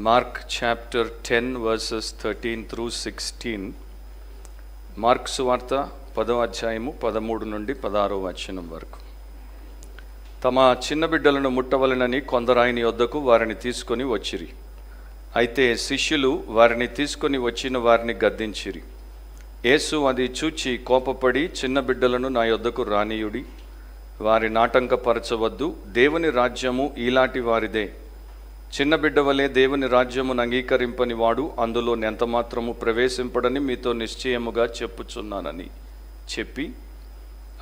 Mark chapter 10 versus 13 through 16. Mark సువార్త 10వ అధ్యాయము 13 నుండి 16వ వచనం వరకు. తమ చిన్న బిడ్డలను ముట్టవలెనని కొందరు ఆయన యొద్దకు వారిని తీసుకొని వచ్చిరి. అయితే శిష్యులు వారిని తీసుకొని వచ్చిన వారిని గద్దించిరి. యేసు అది చూచి కోపపడి, చిన్న బిడ్డలను నా యొద్దకు రానీయుడి, వారి నాటంకపరచవద్దు, దేవుని రాజ్యము ఈలాంటి వారిదే. చిన్న బిడ్డ వలె దేవుని రాజ్యమును అంగీకరింపని వాడు అందులో ఎంతమాత్రము ప్రవేశింపడని మీతో నిశ్చయముగా చెప్పుచున్నానని చెప్పి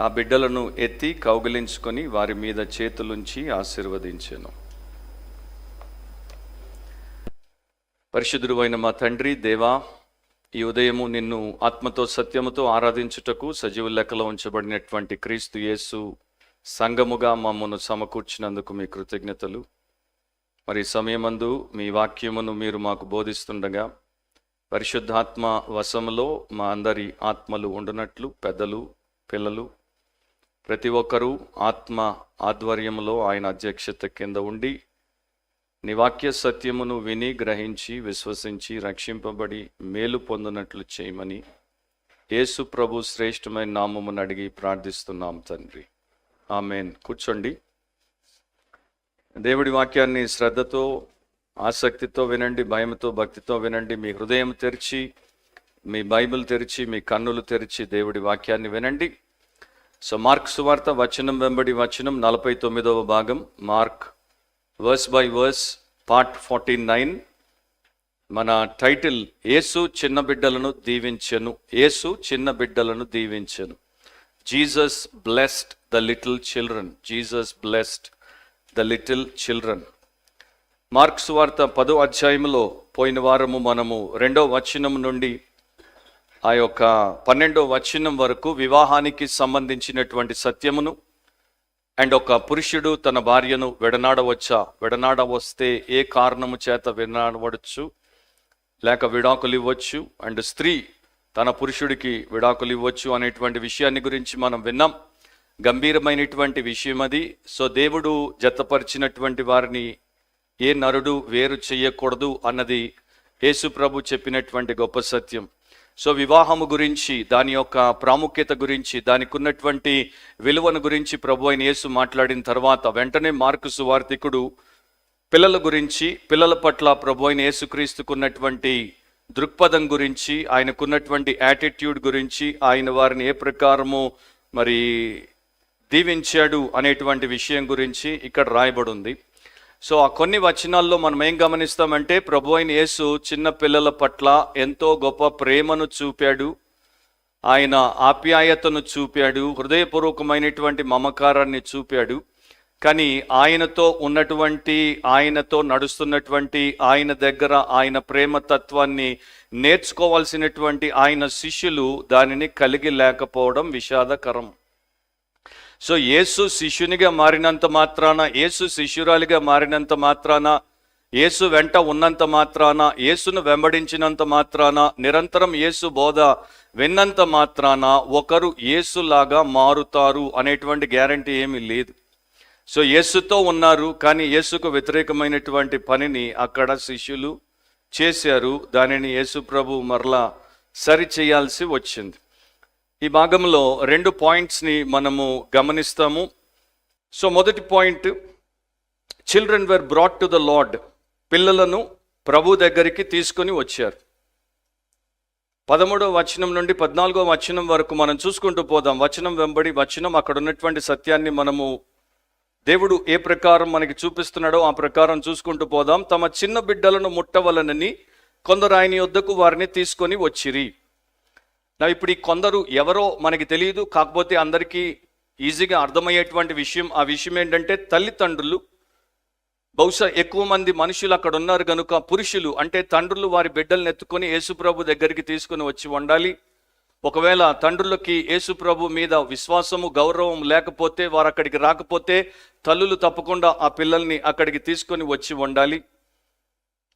ఆ బిడ్డలను ఎత్తి కౌగిలించుకొని వారి మీద చేతులుంచి ఆశీర్వదించెను. పరిశుద్ధుడు అయిన మా తండ్రి దేవా, ఈ ఉదయము నిన్ను ఆత్మతో సత్యముతో ఆరాధించుటకు సజీవ లెక్కలో ఉంచబడినటువంటి క్రీస్తు యేసు సంఘముగా మమ్మను సమకూర్చినందుకు మీ కృతజ్ఞతలు. మరి సమయమందు మీ వాక్యమును మీరు మాకు బోధిస్తుండగా పరిశుద్ధాత్మ వశములో మా అందరి ఆత్మలు ఉండునట్లు, పెద్దలు పిల్లలు ప్రతి ఒక్కరూ ఆత్మ ఆధ్వర్యములో ఆయన అధ్యక్షత కింద ఉండి నీ వాక్య సత్యమును విని గ్రహించి విశ్వసించి రక్షింపబడి మేలు పొందినట్లు చేయమని యేసు ప్రభు శ్రేష్టమైన నామమును అడిగి ప్రార్థిస్తున్నాం తండ్రి, ఆమేన్. కూర్చోండి. దేవుడి వాక్యాన్ని శ్రద్ధతో ఆసక్తితో వినండి, భయంతో భక్తితో వినండి. మీ హృదయం తెరిచి, మీ బైబిల్ తెరిచి, మీ కన్నులు తెరిచి దేవుడి వాక్యాన్ని వినండి. సో మార్క్ సువార్త వచనం వెంబడి వచనం 49వ భాగం, mark verse by verse part 49. మన టైటిల్ యేసు చిన్న బిడ్డలను దీవించెను. యేసు చిన్న బిడ్డలను దీవించెను. Jesus blessed the little children. Jesus blessed the little children. Mark సువార్త 10వ అధ్యాయంలో పోయిన వారము మనము 2వ వచనం నుండి ఆ యొక్క 12వ వచనం వరకు వివాహానికి సంబంధించినటువంటి సత్యమును అండ్ ఒక పురుషుడు తన భార్యను విడనాడవస్తే ఏ కారణము చేత విడనాడవచ్చు లేక విడాకులు ఇవ్వచ్చు, అండ్ స్త్రీ తన పురుషుడికి విడాకులు ఇవ్వచ్చు అనేటువంటి విషయాన్ని గురించి మనం విన్నాం. గంభీరమైనటువంటి విషయం అది. సో దేవుడు జతపరిచినటువంటి వారిని ఏ నరుడు వేరు చేయకూడదు అన్నది యేసు ప్రభు చెప్పినటువంటి గొప్ప సత్యం. సో వివాహము గురించి, దాని యొక్క ప్రాముఖ్యత గురించి, దానికి ఉన్నటువంటి విలువను గురించి ప్రభు అయిన యేసు మాట్లాడిన తర్వాత వెంటనే మార్కు సువార్తికుడు పిల్లల గురించి, పిల్లల పట్ల ప్రభు అయిన యేసుక్రీస్తుకున్నటువంటి దృక్పథం గురించి, ఆయనకున్నటువంటి యాటిట్యూడ్ గురించి, ఆయన వారిని ఏ ప్రకారము మరి దీవించాడు అనేటువంటి విషయం గురించి ఇక్కడ రాయబడి ఉంది. సో ఆ కొన్ని వచనాల్లో మనం ఏం గమనిస్తామంటే ప్రభు అయిన యేసు చిన్న పిల్లల పట్ల ఎంతో గొప్ప ప్రేమను చూపాడు, ఆయన ఆప్యాయతను చూపాడు, హృదయపూర్వకమైనటువంటి మమకారాన్ని చూపాడు. కానీ ఆయనతో ఉన్నటువంటి, ఆయనతో నడుస్తున్నటువంటి, ఆయన దగ్గర ఆయన ప్రేమ తత్వాన్ని నేర్చుకోవాల్సినటువంటి ఆయన శిష్యులు దానిని కలిగి లేకపోవడం విషాదకరం. సో యేసు శిష్యునిగా మారినంత మాత్రాన, యేసు శిష్యురాలిగా మారినంత మాత్రాన, యేసు వెంట ఉన్నంత మాత్రాన, యేసును వెంబడించినంత మాత్రాన, నిరంతరం యేసు బోధ విన్నంత మాత్రాన ఒకరు యేసులాగా మారుతారు అనేటువంటి గ్యారంటీ ఏమీ లేదు. సో యేసుతో ఉన్నారు, కానీ యేసుకు వ్యతిరేకమైనటువంటి పనిని అక్కడ శిష్యులు చేశారు. దానిని యేసు ప్రభు మరలా సరి చేయాల్సి వచ్చింది. ఈ భాగంలో 2 పాయింట్స్ని మనము గమనిస్తాము. సో మొదటి point, children were brought to the lord. పిల్లలను ప్రభు దగ్గరికి తీసుకొని వచ్చారు. 13వ వచనం నుండి 14వ వచనం వరకు మనం చూసుకుంటూ పోదాం. వచనం వెంబడి వచనం అక్కడ ఉన్నటువంటి సత్యాన్ని మనము దేవుడు ఏ ప్రకారం మనకి చూపిస్తున్నాడో ఆ ప్రకారం చూసుకుంటూ పోదాం. తమ చిన్న బిడ్డలను ముట్టవలనని కొందరు ఆయన యొద్దకు వారిని తీసుకొని వచ్చిరి. ఇప్పుడు ఈ కొందరు ఎవరో మనకి తెలియదు, కాకపోతే అందరికీ ఈజీగా అర్థమయ్యేటువంటి విషయం. ఆ విషయం ఏంటంటే తల్లిదండ్రులు, బహుశా ఎక్కువ మంది మనుషులు అక్కడ ఉన్నారు కనుక పురుషులు అంటే తండ్రులు వారి బిడ్డలను ఎత్తుకొని యేసుప్రభు దగ్గరికి తీసుకుని వచ్చి ఉండాలి. ఒకవేళ తండ్రులకి యేసుప్రభు మీద విశ్వాసము, గౌరవం లేకపోతే, వారు అక్కడికి రాకపోతే తల్లులు తప్పకుండా ఆ పిల్లల్ని అక్కడికి తీసుకొని వచ్చి ఉండాలి.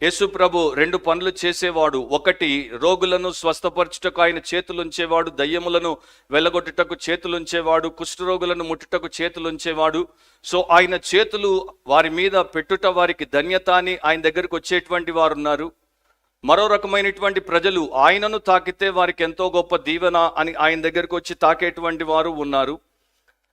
యేసు ప్రభు 2 పనులు చేసేవాడు. ఒకటి, రోగులను స్వస్థపరచుటకు ఆయన చేతులుంచేవాడు, దయ్యములను వెళ్ళగొట్టుటకు చేతులుంచేవాడు, కుష్ఠరోగులను ముట్టుటకు చేతులుంచేవాడు. సో ఆయన చేతులు వారి మీద పెట్టుట వారికి ధన్యత అని ఆయన దగ్గరికి వచ్చేటువంటి వారు ఉన్నారు. మరో రకమైనటువంటి ప్రజలు ఆయనను తాకితే వారికి ఎంతో గొప్ప దీవెన అని ఆయన దగ్గరికి వచ్చి తాకేటువంటి వారు ఉన్నారు.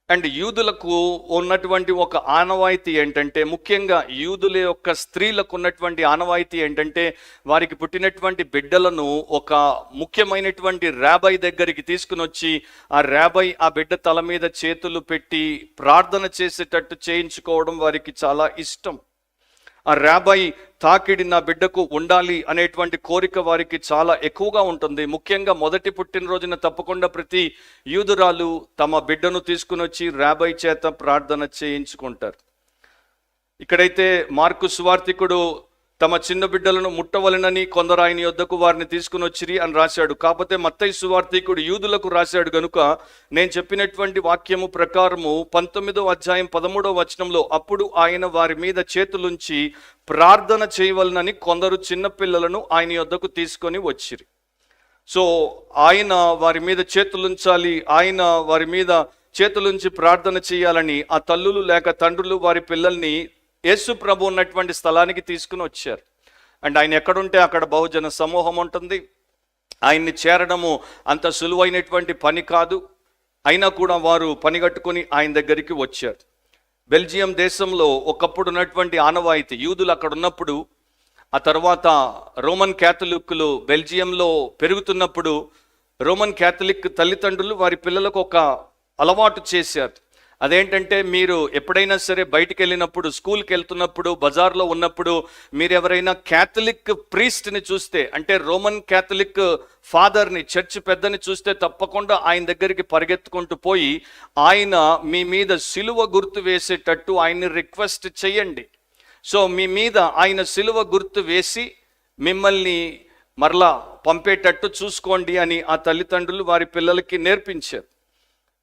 అండ్ యూదులకు ఉన్నటువంటి ఒక ఆనవాయితీ ఏంటంటే, ముఖ్యంగా యూదుల యొక్క స్త్రీలకు ఉన్నటువంటి ఆనవాయితీ ఏంటంటే, వారికి పుట్టినటువంటి బిడ్డలను ఒక ముఖ్యమైనటువంటి రాబై దగ్గరికి తీసుకుని వచ్చి ఆ రాబై ఆ బిడ్డ తల మీద చేతులు పెట్టి ప్రార్థన చేసేటట్టు చేయించుకోవడం వారికి చాలా ఇష్టం. ఆ రాబై తాకిడి నా బిడ్డకు ఉండాలి అనేటువంటి కోరిక వారికి చాలా ఎక్కువగా ఉంటుంది. ముఖ్యంగా మొదటి పుట్టినరోజున తప్పకుండా ప్రతి యూదురాలు తమ బిడ్డను తీసుకుని వచ్చి రాబై చేత ప్రార్థన చేయించుకుంటారు. ఇక్కడైతే మార్కు సువార్తికుడు తమ చిన్న బిడ్డలను ముట్టవలనని కొందరు ఆయన యొద్దకు వారిని తీసుకుని వచ్చిరి అని రాశాడు. కాకపోతే మత్తయి సువార్తికుడు యూదులకు రాశాడు గనుక నేను చెప్పినటువంటి వాక్యము ప్రకారము 19వ అధ్యాయం 13వ వచనంలో, అప్పుడు ఆయన వారి మీద చేతులుంచి ప్రార్థన చేయవలనని కొందరు చిన్నపిల్లలను ఆయన యొద్దకు తీసుకొని వచ్చిరి. సో ఆయన వారి మీద చేతులుంచాలి, ఆయన వారి మీద చేతులుంచి ప్రార్థన చేయాలని ఆ తల్లులు లేక తండ్రులు వారి పిల్లల్ని యేసు ప్రభు ఉన్నటువంటి స్థలానికి తీసుకుని వచ్చారు. అండ్ ఆయన ఎక్కడుంటే అక్కడ బహుజన సమూహం ఉంటుంది. ఆయన్ని చేరడము అంత సులువైనటువంటి పని కాదు. అయినా కూడా వారు పనిగట్టుకుని ఆయన దగ్గరికి వచ్చారు. బెల్జియం దేశంలో ఒకప్పుడు ఉన్నటువంటి ఆనవాయితీ, యూదులు అక్కడ ఉన్నప్పుడు, ఆ తర్వాత రోమన్ క్యాథలిక్కులు బెల్జియంలో పెరుగుతున్నప్పుడు రోమన్ క్యాథలిక్ తల్లిదండ్రులు వారి పిల్లలకు ఒక అలవాటు చేశారు. అదేంటంటే, మీరు ఎప్పుడైనా సరే బయటికి వెళ్ళినప్పుడు, స్కూల్కి వెళ్తున్నప్పుడు, బజార్లో ఉన్నప్పుడు మీరు ఎవరైనా క్యాథలిక్ ప్రీస్ట్ని చూస్తే, అంటే రోమన్ క్యాథలిక్ ఫాదర్ని, చర్చ్ పెద్దని చూస్తే తప్పకుండా ఆయన దగ్గరికి పరిగెత్తుకుంటూ పోయి ఆయన మీ మీద సిలువ గుర్తు వేసేటట్టు ఆయన్ని రిక్వెస్ట్ చేయండి. సో మీ మీద ఆయన సిలువ గుర్తు వేసి మిమ్మల్ని మరలా పంపేటట్టు చూసుకోండి అని ఆ తల్లిదండ్రులు వారి పిల్లలకి నేర్పించారు.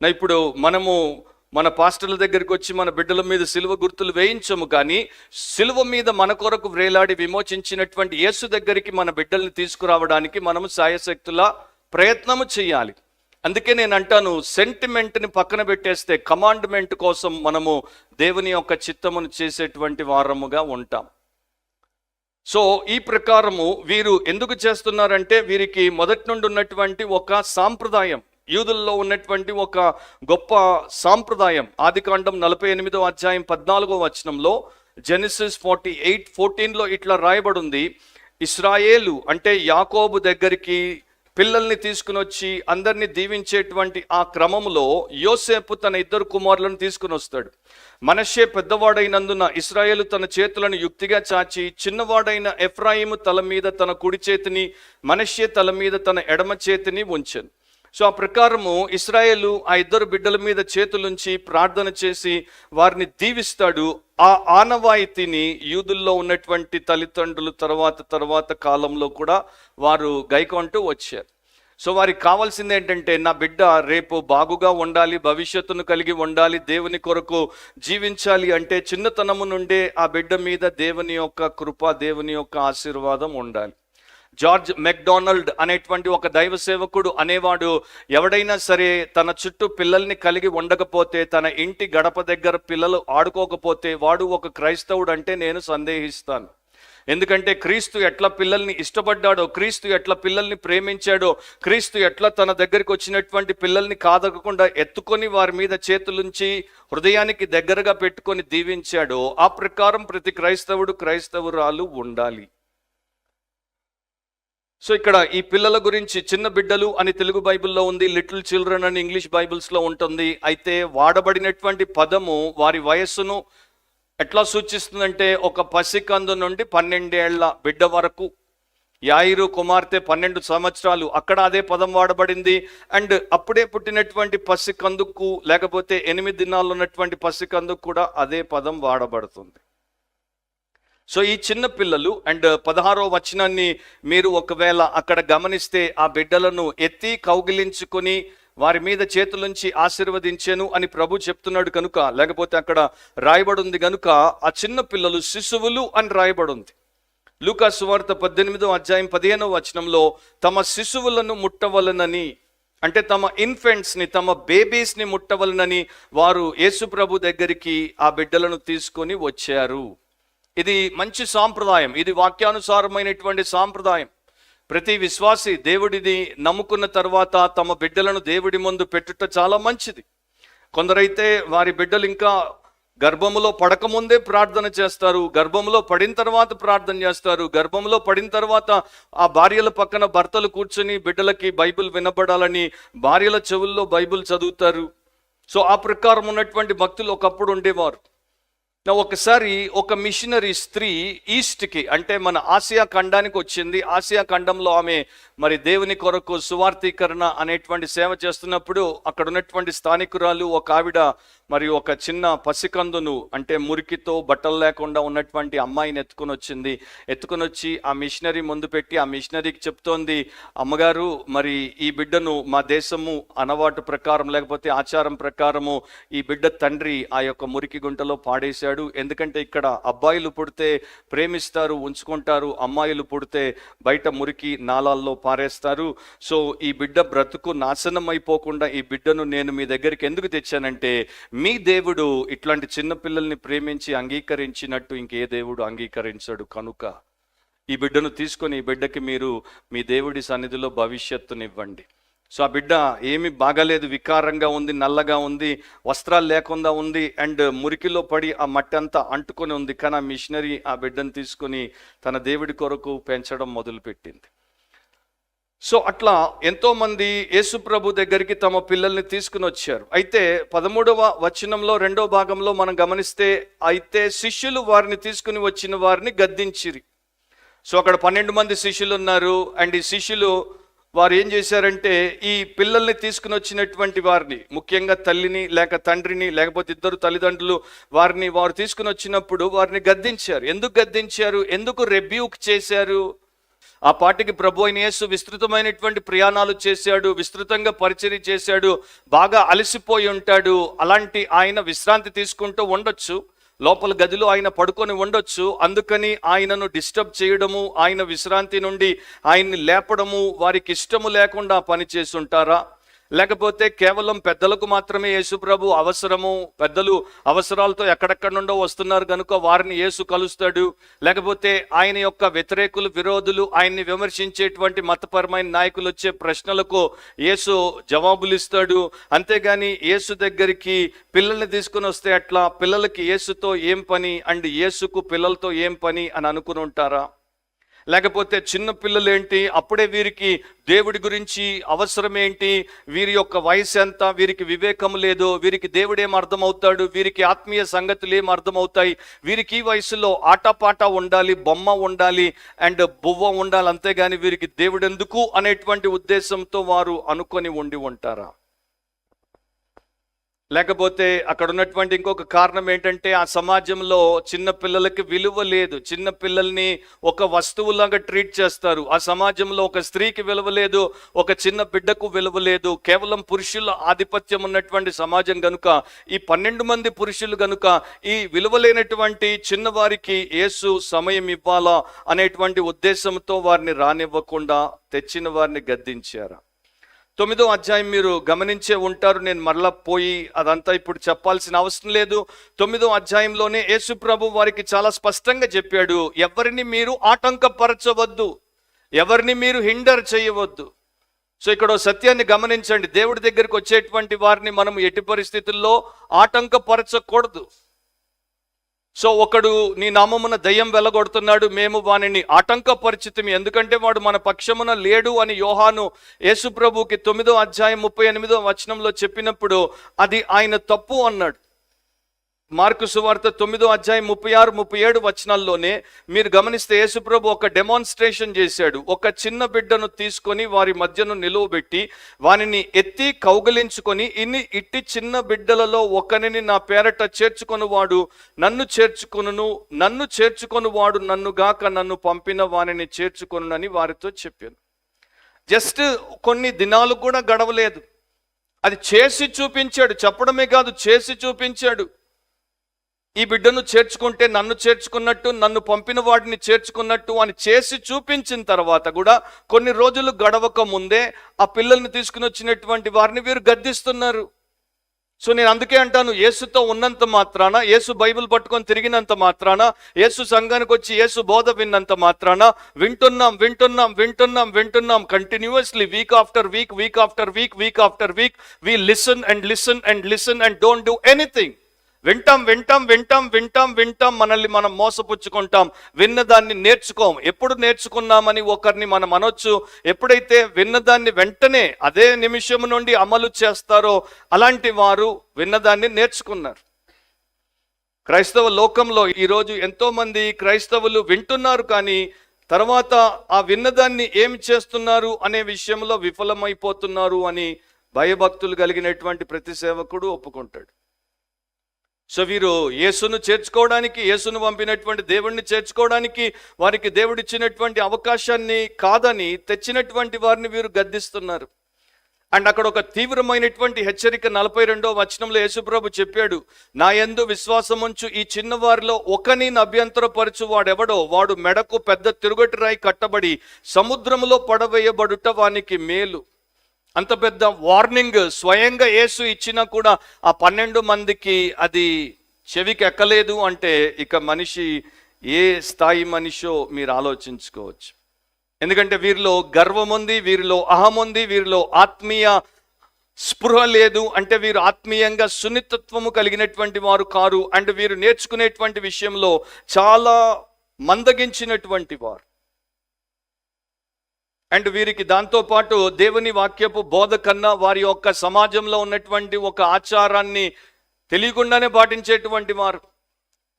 ఇప్పుడు మనము మన పాస్టర్ల దగ్గరికి వచ్చి మన బిడ్డల మీద సిలువ గుర్తులు వేయించము, కానీ సిలువ మీద మన కొరకు వ్రేలాడి విమోచించినటువంటి యేసు దగ్గరికి మన బిడ్డల్ని తీసుకురావడానికి మనము సాయశక్తులా ప్రయత్నము చేయాలి. అందుకే నేను అంటాను, సెంటిమెంట్ని పక్కన పెట్టేస్తే కమాండ్మెంట్ కోసం మనము దేవుని యొక్క చిత్తమును చేసేటువంటి వారముగా ఉంటాం. సో ఈ ప్రకారము వీరు ఎందుకు చేస్తున్నారంటే, వీరికి మొదటి నుండి ఉన్నటువంటి ఒక సాంప్రదాయం, యూదుల్లో ఉన్నటువంటి ఒక గొప్ప సాంప్రదాయం. ఆదికాండం 48వ అధ్యాయం 14వ వచనంలో, జెనసిస్ 48:14లో ఇట్లా రాయబడింది, ఇశ్రాయేలు అంటే యాకోబు దగ్గరికి పిల్లల్ని తీసుకుని వచ్చి అందరినీ దీవించేటువంటి ఆ క్రమంలో యోసేపు తన 2 కుమారులను తీసుకుని వస్తాడు. మనష్షే పెద్దవాడైనందున ఇశ్రాయేలు తన చేతులను యుక్తిగా చాచి చిన్నవాడైన ఎఫ్రాయిము తల మీద తన కుడి చేతిని, మనష్షే తల మీద తన ఎడమ చేతిని ఉంచెను. సో ఆ ప్రకారము ఇశ్రాయేలు ఆ 2 బిడ్డల మీద చేతులుంచి ప్రార్థన చేసి వారిని దీవిస్తాడు. ఆ ఆనవాయితీని యూదుల్లో ఉన్నటువంటి తల్లిదండ్రులు తర్వాత కాలంలో కూడా వారు గైకొంటూ వచ్చారు. సో వారికి కావాల్సింది ఏంటంటే, నా బిడ్డ రేపు బాగుగా ఉండాలి, భవిష్యత్తును కలిగి ఉండాలి, దేవుని కొరకు జీవించాలి అంటే చిన్నతనము నుండే ఆ బిడ్డ మీద దేవుని యొక్క కృప, దేవుని యొక్క ఆశీర్వాదం ఉండాలి. జార్జ్ మెక్డొనాల్డ్ అనేటువంటి ఒక దైవ సేవకుడు అనేవాడు, ఎవడైనా సరే తన చుట్టూ పిల్లల్ని కలిగి ఉండకపోతే, తన ఇంటి గడప దగ్గర పిల్లలు ఆడుకోకపోతే వాడు ఒక క్రైస్తవుడు అంటే నేను సందేహిస్తాను. ఎందుకంటే క్రీస్తు ఎట్లా పిల్లల్ని ఇష్టపడ్డాడో, క్రీస్తు ఎట్లా పిల్లల్ని ప్రేమించాడో, క్రీస్తు ఎట్లా తన దగ్గరికి వచ్చినటువంటి పిల్లల్ని కాదకుండా ఎత్తుకొని వారి మీద చేతులుంచి హృదయానికి దగ్గరగా పెట్టుకొని దీవించాడో, ఆ ప్రకారం ప్రతి క్రైస్తవుడు క్రైస్తవురాలు ఉండాలి. సో ఇక్కడ ఈ పిల్లల గురించి చిన్న బిడ్డలు అని తెలుగు బైబిల్లో ఉంది, లిటిల్ చిల్డ్రన్ అని ఇంగ్లీష్ బైబిల్స్లో ఉంటుంది. అయితే వాడబడినటువంటి పదము వారి వయస్సును ఎట్లా సూచిస్తుందంటే, ఒక పసికందు నుండి 12 ఏళ్ల బిడ్డ వరకు. యాయిరు కుమార్తె 12 సంవత్సరాలు, అక్కడ అదే పదం వాడబడింది. అండ్ అప్పుడే పుట్టినటువంటి పసికందుకు లేకపోతే 8 దినాలు ఉన్నటువంటి పసికందుకు కూడా అదే పదం వాడబడుతుంది. సో ఈ చిన్న పిల్లలు అండ్ 16వ వచనాన్ని మీరు ఒకవేళ అక్కడ గమనిస్తే, ఆ బిడ్డలను ఎత్తి కౌగిలించుకొని వారి మీద చేతులుంచి ఆశీర్వదించాను అని ప్రభు చెప్తున్నాడు కనుక, లేకపోతే అక్కడ రాయబడింది కనుక ఆ చిన్న పిల్లలు శిశువులు అని రాయబడింది. లూకా సువార్త 18వ అధ్యాయం 15వ వచనంలో తమ శిశువులను ముట్టవలనని, అంటే తమ ఇన్ఫెంట్స్ని, తమ బేబీస్ని ముట్టవలనని వారు యేసు ప్రభు దగ్గరికి ఆ బిడ్డలను తీసుకొని వచ్చారు. ఇది మంచి సాంప్రదాయం, ఇది వాక్యానుసారమైనటువంటి సాంప్రదాయం. ప్రతి విశ్వాసి దేవుడిని నమ్ముకున్న తర్వాత తమ బిడ్డలను దేవుడి ముందు పెట్టుట చాలా మంచిది. కొందరైతే వారి బిడ్డలు ఇంకా గర్భములో పడకముందే ప్రార్థన చేస్తారు, గర్భంలో పడిన తర్వాత ప్రార్థన చేస్తారు, గర్భంలో పడిన తర్వాత ఆ భార్యల పక్కన భర్తలు కూర్చొని బిడ్డలకి బైబిల్ వినబడాలని భార్యల చెవుల్లో బైబిల్ చదువుతారు. సో ఆ ప్రకారం ఉన్నటువంటి భక్తులు ఒకప్పుడు ఉండేవారు. ఒకసారి ఒక మిషనరీ స్త్రీ ఈస్ట్కి, అంటే మన ఆసియా ఖండానికి వచ్చింది. ఆసియా ఖండంలో ఆమె మరి దేవుని కొరకు సువార్థీకరణ అనేటువంటి సేవ చేస్తున్నప్పుడు అక్కడ ఉన్నటువంటి స్థానికురాలు ఒక ఆవిడ మరి ఒక చిన్న పసికందును, అంటే మురికితో బట్టలు లేకుండా ఉన్నటువంటి అమ్మాయిని ఎత్తుకొని వచ్చి ఆ మిషనరీ ముందు పెట్టి ఆ మిషనరీకి చెప్తోంది, అమ్మగారు మరి ఈ బిడ్డను మా దేశము అలవాటు ప్రకారం లేకపోతే ఆచారం ప్రకారము ఈ బిడ్డ తండ్రి ఆ యొక్క మురికి గుంటలో పాడేశాడు. ఎందుకంటే ఇక్కడ అబ్బాయిలు పుడితే ప్రేమిస్తారు, ఉంచుకుంటారు, అమ్మాయిలు పుడితే బయట మురికి నాలాల్లో పారేస్తారు. సో ఈ బిడ్డ బ్రతుకు నాశనం అయిపోకుండా ఈ బిడ్డను నేను మీ దగ్గరికి ఎందుకు తెచ్చానంటే, మీ దేవుడు ఇట్లాంటి చిన్న పిల్లల్ని ప్రేమించి అంగీకరించినట్టు ఇంకే దేవుడు అంగీకరించాడు, కనుక ఈ బిడ్డను తీసుకొని ఈ బిడ్డకి మీరు మీ దేవుడి సన్నిధిలో భవిష్యత్తునివ్వండి. సో ఆ బిడ్డ ఏమి బాగాలేదు, వికారంగా ఉంది, నల్లగా ఉంది, వస్త్రాలు లేకుండా ఉంది, అండ్ మురికిలో పడి ఆ మట్టి అంతా అంటుకొని ఉంది. కానీ ఆ మిషనరీ ఆ బిడ్డను తీసుకొని తన దేవుడి కొరకు పెంచడం మొదలుపెట్టింది. సో అట్లా ఎంతోమంది యేసు ప్రభు దగ్గరికి తమ పిల్లల్ని తీసుకుని వచ్చారు. అయితే 13వ వచనంలో 2వ భాగంలో మనం గమనిస్తే, అయితే శిష్యులు వారిని తీసుకుని వచ్చిన వారిని గద్దించిరి. సో అక్కడ 12 మంది శిష్యులు ఉన్నారు. అండ్ ఈ శిష్యులు వారు ఏం చేశారంటే, ఈ పిల్లల్ని తీసుకుని వచ్చినటువంటి వారిని, ముఖ్యంగా తల్లిని లేక తండ్రిని లేకపోతే ఇద్దరు తల్లిదండ్రులు వారు తీసుకుని వచ్చినప్పుడు వారిని గద్దించారు. ఎందుకు గద్దించారు? ఎందుకు రెబ్యూక్ చేశారు? ఆ పాటికి ప్రభు అయిన యేసు విస్తృతమైనటువంటి ప్రయాణాలు చేశాడు, విస్తృతంగా పరిచర్య చేశాడు, బాగా అలసిపోయి ఉంటాడు. అలాంటి ఆయన విశ్రాంతి తీసుకుంటూ ఉండొచ్చు, లోపల గదిలో ఆయన పడుకొని ఉండొచ్చు. అందుకని ఆయనను డిస్టర్బ్ చేయడము, ఆయన విశ్రాంతి నుండి ఆయన్ని లేపడము వారికి ఇష్టము లేకుండా పని చేసుంటారా? లేకపోతే కేవలం పెద్దలకు మాత్రమే యేసుప్రభు అవసరము, పెద్దలు అవసరాలతో ఎక్కడెక్కడ నుండో వస్తున్నారు కనుక వారిని యేసు కలుస్తాడు? లేకపోతే ఆయన యొక్క వ్యతిరేకులు, విరోధులు, ఆయన్ని విమర్శించేటువంటి మతపరమైన నాయకులు వచ్చే ప్రశ్నలకు యేసు జవాబులు ఇస్తాడు? అంతేగాని యేసు దగ్గరికి పిల్లల్ని తీసుకుని వస్తే అట్లా, పిల్లలకి యేసుతో ఏం పని అండ్ యేసుకు పిల్లలతో ఏం పని అని అనుకుని ఉంటారా? లేకపోతే చిన్న పిల్లలు ఏంటి, అప్పుడే వీరికి దేవుడి గురించి అవసరం ఏంటి, వీరి యొక్క వయసు ఎంత, వీరికి వివేకం లేదు, వీరికి దేవుడు ఏం అర్థమవుతాడు, వీరికి ఆత్మీయ సంగతులు ఏం అర్థమవుతాయి, వీరికి ఈ వయసులో ఆటపాట ఉండాలి, బొమ్మ ఉండాలి అండ్ బువ్వ ఉండాలి, అంతేగాని వీరికి దేవుడు ఎందుకు అనేటువంటి ఉద్దేశంతో వారు అనుకొని ఉండి ఉంటారా? లేకపోతే అక్కడ ఉన్నటువంటి ఇంకొక కారణం ఏంటంటే, ఆ సమాజంలో చిన్న పిల్లలకి విలువ లేదు, చిన్న పిల్లల్ని ఒక వస్తువులాగా ట్రీట్ చేస్తారు. ఆ సమాజంలో ఒక స్త్రీకి విలువ లేదు, ఒక చిన్న బిడ్డకు విలువ లేదు, కేవలం పురుషుల ఆధిపత్యం ఉన్నటువంటి సమాజం గనుక, ఈ 12 మంది పురుషులు గనుక ఈ విలువలేనటువంటి చిన్నవారికి యేసు సమయం ఇవ్వాలా అనేటువంటి ఉద్దేశంతో వారిని రానివ్వకుండా తెచ్చిన వారిని గద్దించారు. 9వ అధ్యాయం మీరు గమనించే ఉంటారు, నేను మరలా పోయి అదంతా ఇప్పుడు చెప్పాల్సిన అవసరం లేదు. 9వ అధ్యాయంలోనే యేసు ప్రభు వారికి చాలా స్పష్టంగా చెప్పాడు, ఎవరిని మీరు ఆటంకపరచవద్దు, ఎవరిని మీరు హిండర్ చేయవద్దు. సో ఇక్కడ సత్యాన్ని గమనించండి, దేవుడి దగ్గరికి వచ్చేటువంటి వారిని మనం ఎట్టి పరిస్థితుల్లో ఆటంకపరచకూడదు. సో ఒకడు నీ నామమున దయ్యం వెలగొడుతున్నాడు, మేము వానిని ఆటంకపరిచితిమి ఎందుకంటే వాడు మన పక్షమున లేడు అని యోహాను యేసు ప్రభుకి 9వ అధ్యాయం 38వ వచనంలో చెప్పినప్పుడు అది ఆయన తప్పు అన్నాడు. మార్కు సువార్త 9వ అధ్యాయం 36, 37 వచనాల్లోనే మీరు గమనిస్తే యేసు ప్రభు ఒక డెమాన్స్ట్రేషన్ చేశాడు. ఒక చిన్న బిడ్డను తీసుకొని వారి మధ్యను నిలువబెట్టి వానిని ఎత్తి కౌగలించుకొని, ఇట్టి చిన్న బిడ్డలలో ఒకరిని నా పేరట చేర్చుకొనువాడు నన్ను చేర్చుకొనును, నన్ను చేర్చుకొనువాడు నన్ను గాక నన్ను పంపిన వానిని చేర్చుకొనునని వారితో చెప్పాను. జస్ట్ కొన్ని దినాలు కూడా గడవలేదు, అది చేసి చూపించాడు. చెప్పడమే కాదు, చేసి చూపించాడు. ఈ బిడ్డను చేర్చుకుంటే నన్ను చేర్చుకున్నట్టు, నన్ను పంపిన వాడిని చేర్చుకున్నట్టు అని చేసి చూపించిన తర్వాత కూడా కొన్ని రోజులు గడవక ముందే ఆ పిల్లల్ని తీసుకుని వచ్చినటువంటి వారిని వీరు గద్దిస్తున్నారు. సో నేను అందుకే అంటాను, యేసుతో ఉన్నంత మాత్రాన, యేసు బైబిల్ పట్టుకొని తిరిగినంత మాత్రాన, యేసు సంఘానికి వచ్చి యేసు బోధ విన్నంత మాత్రాన వింటున్నాం continuously, week after week we listen and don't do anything. వింటాం, మనల్ని మనం మోసపుచ్చుకుంటాం, విన్నదాన్ని నేర్చుకోం. ఎప్పుడు నేర్చుకున్నామని ఒకరిని మనం అనొచ్చు. ఎప్పుడైతే విన్నదాన్ని వెంటనే అదే నిమిషం నుండి అమలు చేస్తారో అలాంటి వారు విన్నదాన్ని నేర్చుకున్నారు. క్రైస్తవ లోకంలో ఈరోజు ఎంతో మంది క్రైస్తవులు వింటున్నారు, కానీ తర్వాత ఆ విన్నదాన్ని ఏమి చేస్తున్నారు అనే విషయంలో విఫలమైపోతున్నారు అని భయభక్తులు కలిగినటువంటి ప్రతి సేవకుడు ఒప్పుకుంటాడు. సో వీరు యేసును చేర్చుకోవడానికి, యేసును పంపినటువంటి దేవుణ్ణి చేర్చుకోవడానికి వారికి దేవుడిచ్చినటువంటి అవకాశాన్ని కాదని తెచ్చినటువంటి వారిని వీరు గద్దిస్తున్నారు. అండ్ అక్కడ ఒక తీవ్రమైనటువంటి హెచ్చరిక 42వ వచనంలో యేసుప్రభు చెప్పాడు, నా యందు విశ్వాసముంచు ఈ చిన్నవారిలో ఒకని అభ్యంతరపరచు వాడెవడో వాడు మెడకు పెద్ద తిరుగటి రాయి కట్టబడి సముద్రములో పడవేయబడుట వానికి మేలు. అంత పెద్ద వార్నింగ్ స్వయంగా యేసు ఇచ్చినా కూడా ఆ 12 మందికి అది చెవికి ఎక్కలేదు అంటే ఇక మనిషి ఏ స్థాయి మనిషో మీరు ఆలోచించుకోవచ్చు. ఎందుకంటే వీరిలో గర్వం ఉంది, వీరిలో అహం ఉంది, వీరిలో ఆత్మీయ స్పృహ లేదు. అంటే వీరు ఆత్మీయంగా సున్నితత్వము కలిగినటువంటి వారు కారు. అండ్ వీరు నేర్చుకునేటువంటి విషయంలో చాలా మందగించినటువంటి వారు. అండ్ వీరికి దాంతోపాటు దేవుని వాక్యపు బోధ కన్నా వారి యొక్క సమాజంలో ఉన్నటువంటి ఒక ఆచారాన్ని తెలియకుండానే పాటించేటువంటి వారు.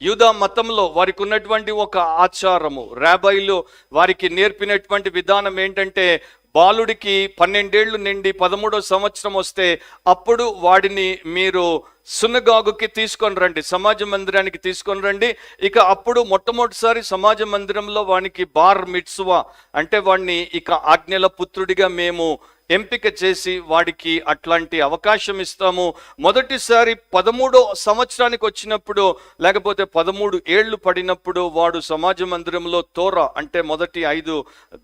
యూదా మతంలో వారికి ఉన్నటువంటి ఒక ఆచారము, రాబైలు వారికి నేర్పినటువంటి విధానం ఏంటంటే, బాలుడికి 12 ఏళ్ళు నిండి 13వ సంవత్సరం వస్తే అప్పుడు వాడిని మీరు సునగాగుకి తీసుకొని రండి, సమాజ మందిరానికి తీసుకొని రండి. ఇక అప్పుడు మొట్టమొదటిసారి సమాజ మందిరంలో వానికి బార్ మిట్సువా అంటే వాడిని ఇక ఆజ్ఞల పుత్రుడిగా మేము ఎంపిక చేసి వాడికి అట్లాంటి అవకాశం ఇస్తాము. మొదటిసారి 13వ సంవత్సరానికి వచ్చినప్పుడు లేకపోతే 13 ఏళ్ళు పడినప్పుడు వాడు సమాజ మందిరంలో తోరా అంటే మొదటి 5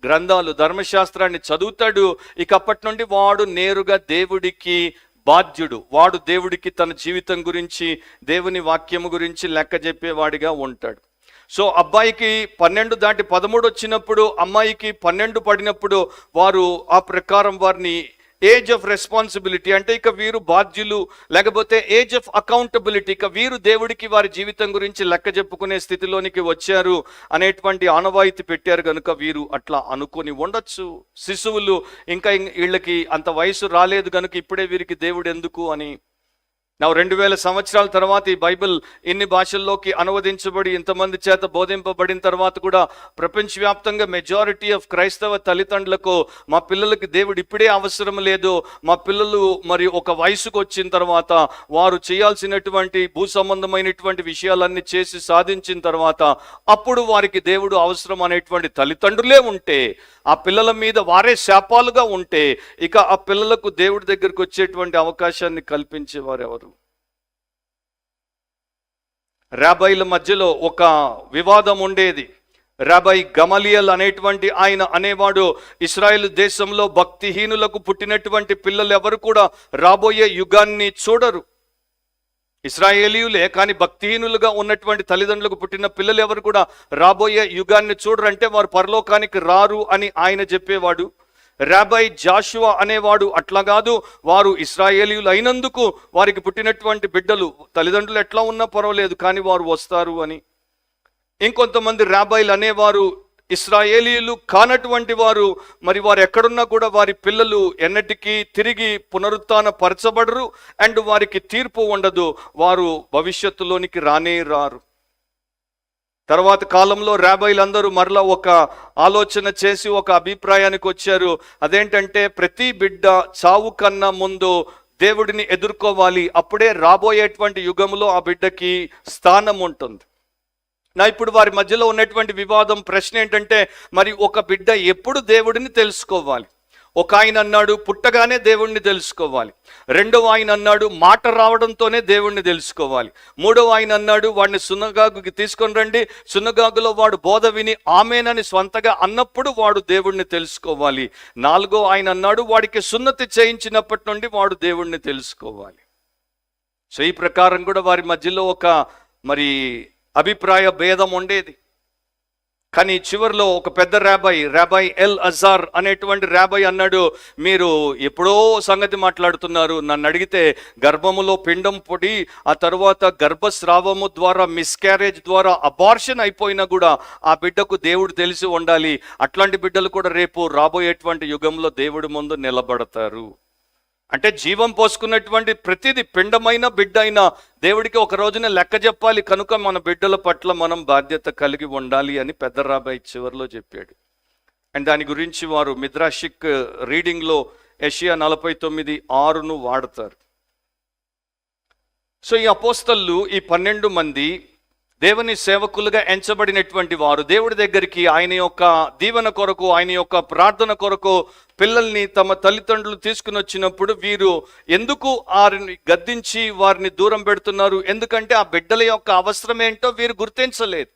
గ్రంథాలు ధర్మశాస్త్రాన్ని చదువుతాడు. ఇక అప్పటి నుండి వాడు నేరుగా దేవుడికి బాధ్యుడు. వాడు దేవుడికి తన జీవితం గురించి, దేవుని వాక్యము గురించి లెక్క చెప్పేవాడిగా ఉంటాడు. సో అబ్బాయికి 12 దాటి 13 వచ్చినప్పుడు, అమ్మాయికి 12 పడినప్పుడు వారు ఆ ప్రకారం వారిని ఏజ్ ఆఫ్ రెస్పాన్సిబిలిటీ అంటే ఇక వీరు బాధ్యులు, లేకపోతే ఏజ్ ఆఫ్ అకౌంటబిలిటీ, ఇక వీరు దేవుడికి వారి జీవితం గురించి లెక్క చెప్పుకునే స్థితిలోనికి వచ్చారు అనేటువంటి ఆనవాయితీ పెట్టారు కనుక వీరు అట్లా అనుకొని ఉండొచ్చు. శిశువులు ఇంకా వీళ్ళకి అంత వయసు రాలేదు కనుక ఇప్పుడే వీరికి దేవుడు ఎందుకు అని. 2000 సంవత్సరాల తర్వాత ఈ బైబిల్ ఇన్ని భాషల్లోకి అనువదించబడి ఇంతమంది చేత బోధింపబడిన తర్వాత కూడా ప్రపంచవ్యాప్తంగా మెజారిటీ ఆఫ్ క్రైస్తవ తల్లిదండ్రులకు మా పిల్లలకి దేవుడు ఇప్పుడే అవసరం లేదు, మా పిల్లలు మరి ఒక వయసుకు వచ్చిన తర్వాత వారు చేయాల్సినటువంటి భూ సంబంధమైనటువంటి విషయాలన్నీ చేసి సాధించిన తర్వాత అప్పుడు వారికి దేవుడు అవసరం అనేటువంటి తల్లిదండ్రులే ఉంటే, ఆ పిల్లల మీద వారే శాపాలుగా ఉంటే ఇక ఆ పిల్లలకు దేవుడి దగ్గరికి వచ్చేటువంటి అవకాశాన్ని కల్పించేవారు ఎవరు? రాబైల మధ్యలో ఒక వివాదం ఉండేది. రాబై గమలియల్ అనేటువంటి ఆయన అనేవాడు, ఇశ్రాయేలు దేశంలో భక్తిహీనులకు పుట్టినటువంటి పిల్లలు ఎవరు కూడా రాబోయే యుగాన్ని చూడరు. ఇశ్రాయేలీయులే కానీ భక్తిహీనులుగా ఉన్నటువంటి తల్లిదండ్రులకు పుట్టిన పిల్లలు ఎవరు కూడా రాబోయే యుగాన్ని చూడరు, అంటే వారు పరలోకానికి రారు అని ఆయన చెప్పేవాడు. రాబై జాషువా అనేవాడు అట్లా కాదు, వారు ఇశ్రాయేలీయులు అయినందుకు వారికి పుట్టినటువంటి బిడ్డలు తల్లిదండ్రులు ఎట్లా ఉన్నా పర్వాలేదు కానీ వారు వస్తారు అని. ఇంకొంతమంది రాబైలు అనేవారు ఇశ్రాయేలీయులు కానటువంటి వారు, మరి వారు ఎక్కడున్నా కూడా వారి పిల్లలు ఎన్నటికీ తిరిగి పునరుత్థాన పరచబడరు అండ్ వారికి తీర్పు ఉండదు, వారు భవిష్యత్తులోనికి రానే రారు. తర్వాత కాలంలో రాబైలందరూ మరలా ఒక ఆలోచన చేసి ఒక అభిప్రాయానికి వచ్చారు. అదేంటంటే ప్రతి బిడ్డ చావు కన్నా ముందు దేవుడిని ఎదుర్కోవాలి, అప్పుడే రాబోయేటువంటి యుగంలో ఆ బిడ్డకి స్థానం ఉంటుంది. ఇప్పుడు వారి మధ్యలో ఉన్నటువంటి వివాదం ప్రశ్న ఏంటంటే, మరి ఒక బిడ్డ ఎప్పుడు దేవుడిని తెలుసుకోవాలి? ఒక ఆయన అన్నాడు పుట్టగానే దేవుణ్ణి తెలుసుకోవాలి. రెండవ ఆయన అన్నాడు మాట రావడంతోనే దేవుణ్ణి తెలుసుకోవాలి. మూడవ ఆయన అన్నాడు వాడిని సున్నగాగుకి తీసుకొని రండి, సున్నగాగులో వాడు బోధ విని ఆమేనని స్వంతగా అన్నప్పుడు వాడు దేవుణ్ణి తెలుసుకోవాలి. నాలుగో ఆయన అన్నాడు వాడికి సున్నతి చేయించినప్పటి నుండి వాడు దేవుణ్ణి తెలుసుకోవాలి. సో ఈ ప్రకారం కూడా వారి మధ్యలో ఒక అభిప్రాయ భేదం ఉండేది. కానీ చివరిలో ఒక పెద్ద రాబాయ్ ఎల్ అజార్ అనేటువంటి రాబాయ్ అన్నాడు, మీరు ఎప్పుడో సంగతి మాట్లాడుతున్నారు. నన్ను అడిగితే గర్భములో పిండం పొడి, ఆ తర్వాత గర్భస్రావము ద్వారా మిస్క్యారేజ్ ద్వారా అబార్షన్ అయిపోయినా కూడా ఆ బిడ్డకు దేవుడు తెలిసి ఉండాలి. అట్లాంటి బిడ్డలు కూడా రేపు రాబోయేటువంటి యుగంలో దేవుడి ముందు నిలబడతారు. అంటే జీవం పోసుకున్నటువంటి ప్రతిదీ పిండమైన బిడ్డ అయినా దేవుడికి ఒక రోజున లెక్క చెప్పాలి. కనుక మన బిడ్డల పట్ల మనం బాధ్యత కలిగి ఉండాలి అని పెద్ద రాబాయ్ చివరిలో చెప్పాడు. అండ్ దాని గురించి వారు మిద్రాషిక్ రీడింగ్లో యెషయా 49:6 వాడతారు. సో ఈ అపోస్తలు ఈ 12 మంది దేవుని సేవకులుగా ఎంచబడినటువంటి వారు దేవుడి దగ్గరికి ఆయన యొక్క దీవెన కొరకు, ఆయన యొక్క ప్రార్థన కొరకు పిల్లల్ని తమ తల్లిదండ్రులు తీసుకుని వచ్చినప్పుడు వీరు ఎందుకు వారిని గద్దించి వారిని దూరం పెడుతున్నారు? ఎందుకంటే ఆ బిడ్డల యొక్క అవసరం ఏంటో వీరు గుర్తించలేదు.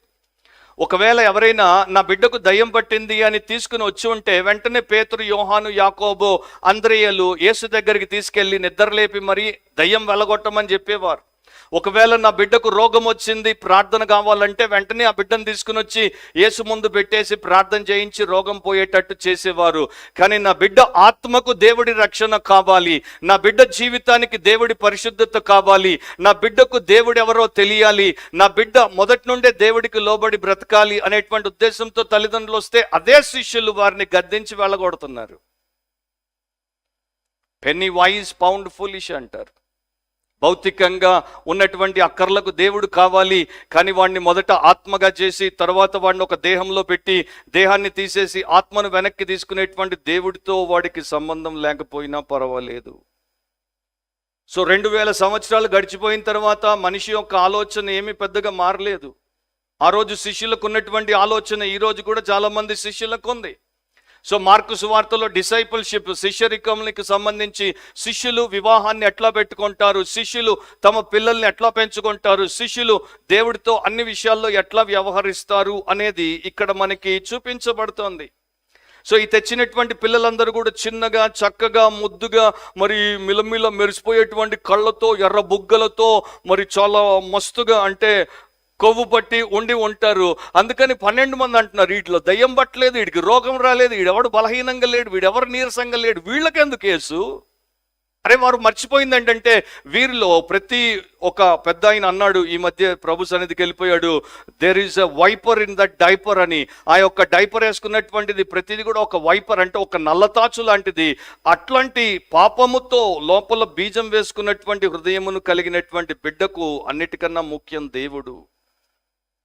ఒకవేళ ఎవరైనా నా బిడ్డకు దయ్యం పట్టింది అని తీసుకుని వచ్చి ఉంటే వెంటనే పేతురు, యోహాను, యాకోబు, అంద్రేయలు యేసు దగ్గరికి తీసుకెళ్లి నిద్రలేపి మరీ దయ్యం వెళ్ళగొట్టమని చెప్పేవారు. ఒకవేళ నా బిడ్డకు రోగం వచ్చింది, ప్రార్థన కావాలంటే వెంటనే ఆ బిడ్డను తీసుకుని వచ్చి యేసు ముందు పెట్టేసి ప్రార్థన చేయించి రోగం పోయేటట్టు చేసేవారు. కానీ నా బిడ్డ ఆత్మకు దేవుడి రక్షణ కావాలి, నా బిడ్డ జీవితానికి దేవుడి పరిశుద్ధత కావాలి, నా బిడ్డకు దేవుడు ఎవరో తెలియాలి, నా బిడ్డ మొదటి నుండే దేవుడికి లోబడి బ్రతకాలి అనేటువంటి ఉద్దేశంతో తల్లిదండ్రులు వస్తే అదే శిష్యులు వారిని గద్దించి వెళ్ళగొడుతున్నారు. పెన్నీ వైజ్ పౌండ్ ఫులిష్ అంటారు. భౌతికంగా ఉన్నటువంటి అక్కర్లకు దేవుడు కావాలి, కానీ వాడిని మొదట ఆత్మగా చేసి తర్వాత వాడిని ఒక దేహంలో పెట్టి దేహాన్ని తీసేసి ఆత్మను వెనక్కి తీసుకునేటువంటి దేవుడితో వాడికి సంబంధం లేకపోయినా పర్వాలేదు. సో 2000 సంవత్సరాలు గడిచిపోయిన తర్వాత మనిషి యొక్క ఆలోచన ఏమీ పెద్దగా మారలేదు. ఆ రోజు శిష్యులకు ఉన్నటువంటి ఆలోచన ఈ రోజు కూడా చాలా మంది శిష్యులకు ఉంది. సో మార్కు సువార్తలో డిసైపుల్షిప్, శిష్యరికంకి సంబంధించి శిష్యులు వివాహాన్ని ఎట్లా పెట్టుకుంటారు, శిష్యులు తమ పిల్లల్ని ఎట్లా పెంచుకుంటారు, శిష్యులు దేవుడితో అన్ని విషయాల్లో ఎట్లా వ్యవహరిస్తారు అనేది ఇక్కడ మనకి చూపించబడుతోంది. సో ఈ తెచ్చినటువంటి పిల్లలందరూ కూడా చిన్నగా, చక్కగా, ముద్దుగా, మిలమిల మెరిసిపోయేటువంటి కళ్ళతో, ఎర్ర బుగ్గలతో, చాలా మస్తుగా, అంటే కొవ్వు పట్టి ఉంటారు. అందుకని 12 మంది అంటున్నారు వీటిలో దయ్యం పట్టలేదు, వీడికి రోగం రాలేదు, వీడెవడు బలహీనంగా లేడు, వీడెవరు నీరసంగా లేడు, వీళ్ళకెందుకు కేసు? అరే వారు మర్చిపోయింది ఏంటంటే వీరిలో ప్రతి ఒక పెద్ద ఆయన అన్నాడు, ఈ మధ్య ప్రభు సన్నిధికి వెళ్ళిపోయాడు, there is a viper in that diaper అని. ఆ యొక్క డైపర్ వేసుకున్నటువంటిది ప్రతిది కూడా ఒక వైపర్, అంటే ఒక నల్లతాచు లాంటిది. అట్లాంటి పాపముతో లోపల బీజం వేసుకున్నటువంటి హృదయమును కలిగినటువంటి బిడ్డకు అన్నిటికన్నా ముఖ్యం దేవుడు.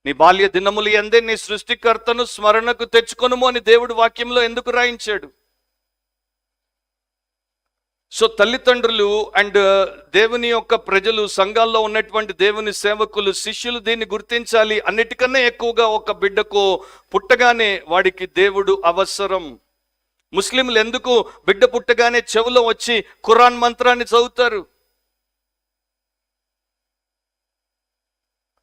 నీ బాల్య దినములు ఎందే నీ సృష్టికర్తను స్మరణకు తెచ్చుకొనుము అని దేవుడు వాక్యంలో ఎందుకు రాయించాడు? సో తల్లిదండ్రులు అండ్ దేవుని యొక్క ప్రజలు, సంఘాల్లో ఉన్నటువంటి దేవుని సేవకులు, శిష్యులు దీన్ని గుర్తించాలి. అన్నిటికన్నా ఎక్కువగా ఒక బిడ్డకు పుట్టగానే వాడికి దేవుడు అవసరం. ముస్లింలు ఎందుకు బిడ్డ పుట్టగానే చెవులో వచ్చి ఖురాన్ మంత్రాన్ని చదువుతారు?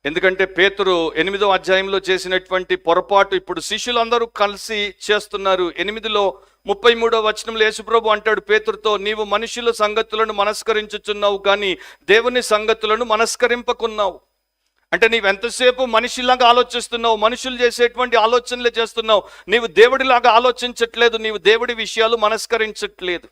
ఎందుకంటే పేతురు 8వ అధ్యాయంలో చేసినటువంటి పొరపాటు ఇప్పుడు శిష్యులందరూ కలిసి చేస్తున్నారు. 8:33 వచనంలో యేసుప్రభు అంటాడు పేతురుతో, నీవు మనుషుల సంగతులను మనస్కరించుచున్నావు కానీ దేవుని సంగతులను మనస్కరింపకున్నావు. అంటే నీవు ఎంతసేపు మనిషిలాగా ఆలోచిస్తున్నావు, మనుషులు చేసేటువంటి ఆలోచనలే చేస్తున్నావు, నీవు దేవుడిలాగా ఆలోచించట్లేదు, నీవు దేవుడి విషయాలు మనస్కరించట్లేదు.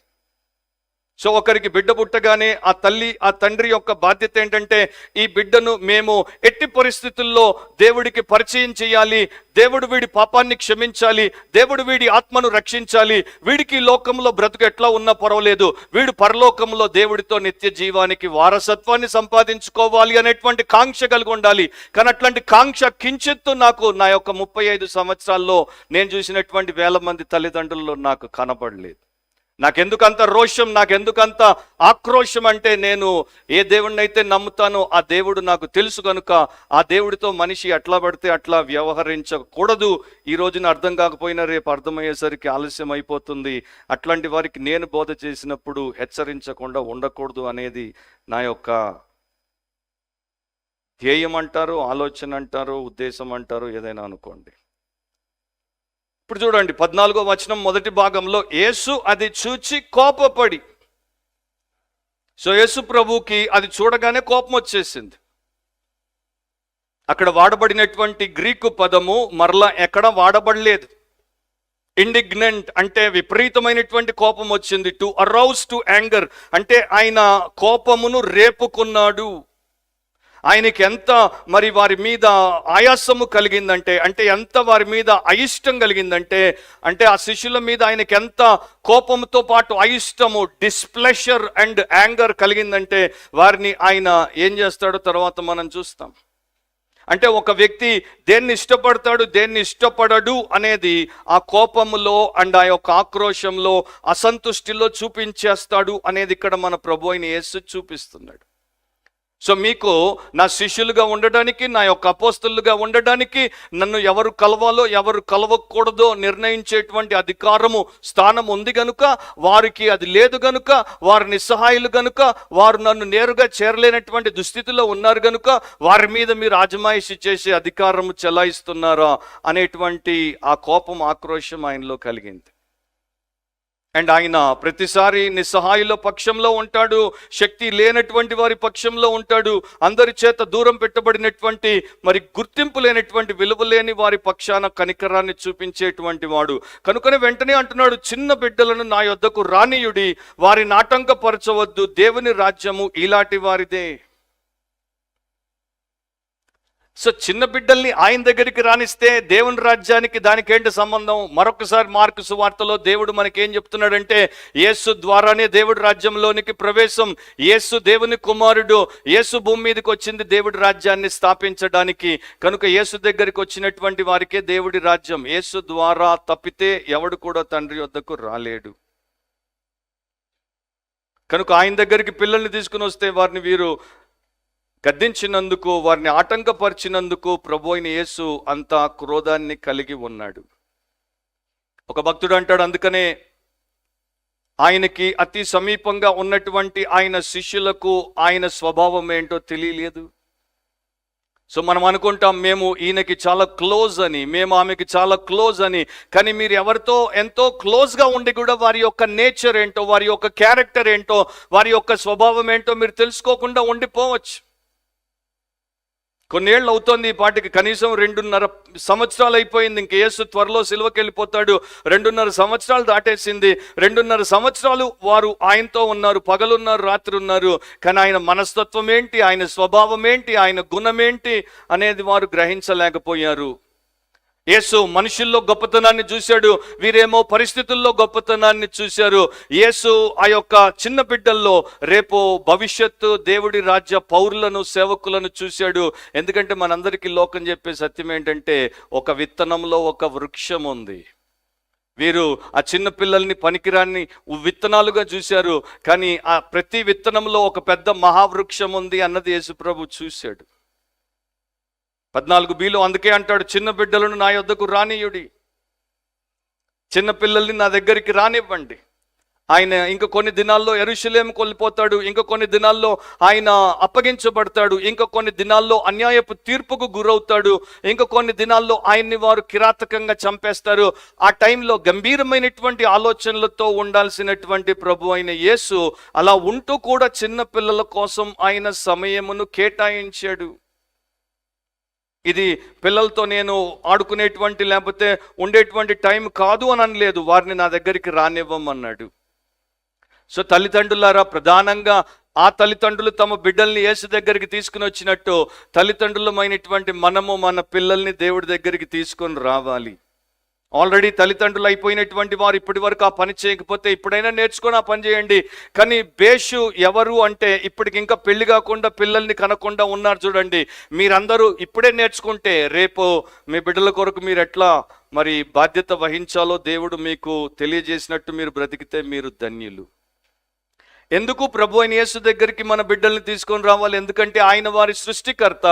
సో ఒకరికి బిడ్డ పుట్టగానే ఆ తల్లి, ఆ తండ్రి యొక్క బాధ్యత ఏంటంటే ఈ బిడ్డను మేము ఎట్టి పరిస్థితుల్లో దేవుడికి పరిచయం చేయాలి, దేవుడు వీడి పాపాన్ని క్షమించాలి, దేవుడు వీడి ఆత్మను రక్షించాలి, వీడికి లోకంలో బ్రతుకు ఎట్లా ఉన్నా పర్వాలేదు, వీడు పరలోకంలో దేవుడితో నిత్య జీవానికి వారసత్వాన్ని సంపాదించుకోవాలి అనేటువంటి కాంక్ష కలిగి ఉండాలి. కానీ అట్లాంటి కాంక్ష కించెత్తు నాకు నా యొక్క 35 సంవత్సరాల్లో నేను చూసినటువంటి వేల మంది తల్లిదండ్రుల్లో నాకు కనపడలేదు. నాకెందుకంత రోషం, నాకెందుకంత ఆక్రోషం అంటే నేను ఏ దేవుడిని అయితే నమ్ముతానో ఆ దేవుడు నాకు తెలుసు కనుక ఆ దేవుడితో మనిషి ఎట్లా పడితే అట్లా వ్యవహరించకూడదు. ఈ రోజున అర్థం కాకపోయినా రేపు అర్థమయ్యేసరికి ఆలస్యం అయిపోతుంది. అట్లాంటి వారికి నేను బోధ చేసినప్పుడు హెచ్చరించకుండా ఉండకూడదు అనేది నా యొక్క ధ్యేయం అంటారు, ఆలోచన అంటారు, ఉద్దేశం అంటారు, ఏదైనా అనుకోండి. ఇప్పుడు చూడండి 14వ వచనం మొదటి భాగంలో, యేసు అది చూచి కోపపడి. సో యేసు ప్రభుకి అది చూడగానే కోపం వచ్చేసింది. అక్కడ వాడబడినటువంటి గ్రీకు పదము మరలా ఎక్కడ వాడబడలేదు. ఇండిగ్నెంట్ అంటే విపరీతమైనటువంటి కోపం వచ్చింది. టు అరౌజ్ టు యాంగర్ అంటే ఆయన కోపమును రేపుకున్నాడు. ఆయనకి ఎంత మరి వారి మీద ఆయాసము కలిగిందంటే, అంటే ఎంత వారి మీద అయిష్టం కలిగిందంటే, అంటే ఆ శిష్యుల మీద ఆయనకి ఎంత కోపంతో పాటు అయిష్టము, డిస్ప్లెషర్ అండ్ యాంగర్ కలిగిందంటే వారిని ఆయన ఏం చేస్తాడో తర్వాత మనం చూస్తాం. అంటే ఒక వ్యక్తి దేన్ని ఇష్టపడతాడు, దేన్ని ఇష్టపడడు అనేది ఆ కోపములో అండ్ ఆ యొక్క ఆక్రోశంలో, అసంతుష్టిలో చూపించేస్తాడు అనేది ఇక్కడ మన ప్రభు అయిన యేసు చూపిస్తున్నాడు. సో మీకు నా శిష్యులుగా ఉండడానికి, నా యొక్క అపోస్తలుగా ఉండడానికి నన్ను ఎవరు కలవాలో ఎవరు కలవకూడదో నిర్ణయించేటువంటి అధికారము, స్థానం ఉంది గనుక, వారికి అది లేదు గనుక, వారు నిస్సహాయులు గనుక, వారు నన్ను నేరుగా చేరలేనటువంటి దుస్థితిలో ఉన్నారు గనుక వారి మీద మీరు ఆజమాయిషి చేసే అధికారము చెలాయిస్తున్నారా అనేటువంటి ఆ కోపం, ఆక్రోశం ఆయనలో కలిగింది. అండ్ ఆయన ప్రతిసారి నిస్సహాయుల పక్షంలో ఉంటాడు, శక్తి లేనటువంటి వారి పక్షంలో ఉంటాడు, అందరి చేత దూరం పెట్టబడినటువంటి మరి గుర్తింపు లేనటువంటి విలువ లేని వారి పక్షాన కనికరాన్ని చూపించేటువంటి వాడు. కనుకనే వెంటనే అంటున్నాడు, చిన్న బిడ్డలను నా యొద్దకు రానీయుడి, వారిని ఆటంకపరచవద్దు, దేవుని రాజ్యము ఇలాంటి వారిదే. సో చిన్న బిడ్డల్ని ఆయన దగ్గరికి రానిస్తే దేవుని రాజ్యానికి దానికేంటి సంబంధం? మరొకసారి మార్కు సువార్తలో దేవుడు మనకేం చెప్తున్నాడంటే, యేసు ద్వారానే దేవుడి రాజ్యంలోనికి ప్రవేశం. యేసు దేవుని కుమారుడు, యేసు భూమి మీదకి వచ్చింది దేవుడి రాజ్యాన్ని స్థాపించడానికి. కనుక యేసు దగ్గరికి వచ్చినటువంటి వారికే దేవుడి రాజ్యం. యేసు ద్వారా తప్పితే ఎవడు కూడా తండ్రి వద్దకు రాలేడు. కనుక ఆయన దగ్గరికి పిల్లల్ని తీసుకుని వస్తే వారిని వీరు గద్దించినందుకు, వారిని ఆటంకపరిచినందుకు ప్రభు అయిన యేసు అంత క్రోధాన్ని కలిగి ఉన్నాడు. ఒక భక్తుడు అంటాడు, అందుకనే ఆయనకి అతి సమీపంగా ఉన్నటువంటి ఆయన శిష్యులకు ఆయన స్వభావం ఏంటో తెలియలేదు. సో మనం అనుకుంటాం మేము ఈయనకి చాలా క్లోజ్ అని, మేము ఆమెకి చాలా క్లోజ్ అని. కానీ మీరు ఎవరితో ఎంతో క్లోజ్గా ఉండి కూడా వారి యొక్క నేచర్ ఏంటో, వారి యొక్క క్యారెక్టర్ ఏంటో, వారి యొక్క స్వభావం ఏంటో మీరు తెలుసుకోకుండా ఉండిపోవచ్చు. కొన్నేళ్ళు అవుతోంది ఈ పాటికి, కనీసం 2.5 సంవత్సరాలు అయిపోయింది. ఇంక యేసు త్వరలో సిలువకి వెళ్ళిపోతాడు. 2.5 సంవత్సరాలు దాటేసింది. 2.5 సంవత్సరాలు వారు ఆయనతో ఉన్నారు, పగలున్నారు, రాత్రి ఉన్నారు. కానీ ఆయన మనస్తత్వం ఏంటి, ఆయన స్వభావం ఏంటి, ఆయన గుణం ఏంటి అనేది వారు గ్రహించలేకపోయారు. యేసు మనుషుల్లో గొప్పతనాన్ని చూశాడు, వీరేమో పరిస్థితుల్లో గొప్పతనాన్ని చూశారు. యేసు ఆ యొక్క చిన్న బిడ్డల్లో రేపు భవిష్యత్తు దేవుడి రాజ్య పౌరులను, సేవకులను చూశాడు. ఎందుకంటే మనందరికీ లోకం చెప్పే సత్యం ఏంటంటే, ఒక విత్తనంలో ఒక వృక్షం ఉంది. వీరు ఆ చిన్న పిల్లల్ని పనికిరాని విత్తనాలుగా చూశారు, కానీ ఆ ప్రతి విత్తనంలో ఒక పెద్ద మహావృక్షం ఉంది అన్నది యేసు ప్రభు చూశాడు. 14bలో అందుకే అంటాడు, చిన్న బిడ్డలను నా యొద్దకు రానియుడి, చిన్న పిల్లల్ని నా దగ్గరికి రానివ్వండి. ఆయన ఇంక కొన్ని దినాల్లో యెరూషలేముకు వెళ్ళిపోతాడు, ఇంక కొన్ని దినాల్లో ఆయన అప్పగించబడతాడు, ఇంక కొన్ని దినాల్లో అన్యాయపు తీర్పుకు గురవుతాడు, ఇంక కొన్ని దినాల్లో ఆయన్ని వారు కిరాతకంగా చంపేస్తారు. ఆ టైంలో గంభీరమైనటువంటి ఆలోచనలతో ఉండాల్సినటువంటి ప్రభు అయిన యేసు అలా ఉంటూ కూడా చిన్న పిల్లల కోసం ఆయన సమయమును కేటాయించాడు. ఇది పిల్లలతో నేను ఆడుకునేటువంటి లేకపోతే ఉండేటువంటి టైం కాదు అని అనలేదు, వారిని నా దగ్గరికి రానివ్వమన్నాడు. సో తల్లిదండ్రులారా, ప్రధానంగా ఆ తల్లిదండ్రులు తమ బిడ్డల్ని యేసు దగ్గరికి తీసుకుని వచ్చినట్టు తల్లిదండ్రులమైనటువంటి మనము మన పిల్లల్ని దేవుడి దగ్గరికి తీసుకొని రావాలి. ఆల్రెడీ తల్లిదండ్రులు అయిపోయినటువంటి వారు ఇప్పటి వరకు ఆ పని చేయకపోతే ఇప్పుడైనా నేర్చుకొని ఆ పని చేయండి. కానీ బేషు ఎవరు అంటే ఇప్పటికి ఇంకా పెళ్లి కాకుండా పిల్లల్ని కనకుండా ఉన్నారు చూడండి. మీరందరూ ఇప్పుడే నేర్చుకుంటే రేపు మీ బిడ్డల కొరకు మీరు ఎట్లా మరి బాధ్యత వహించాలో దేవుడు మీకు తెలియజేసినట్టు మీరు బ్రతికితే మీరు ధన్యులు. ఎందుకు ప్రభు అయిన యేసు దగ్గరికి మన బిడ్డల్ని తీసుకొని రావాలి? ఎందుకంటే ఆయన వారి సృష్టికర్త,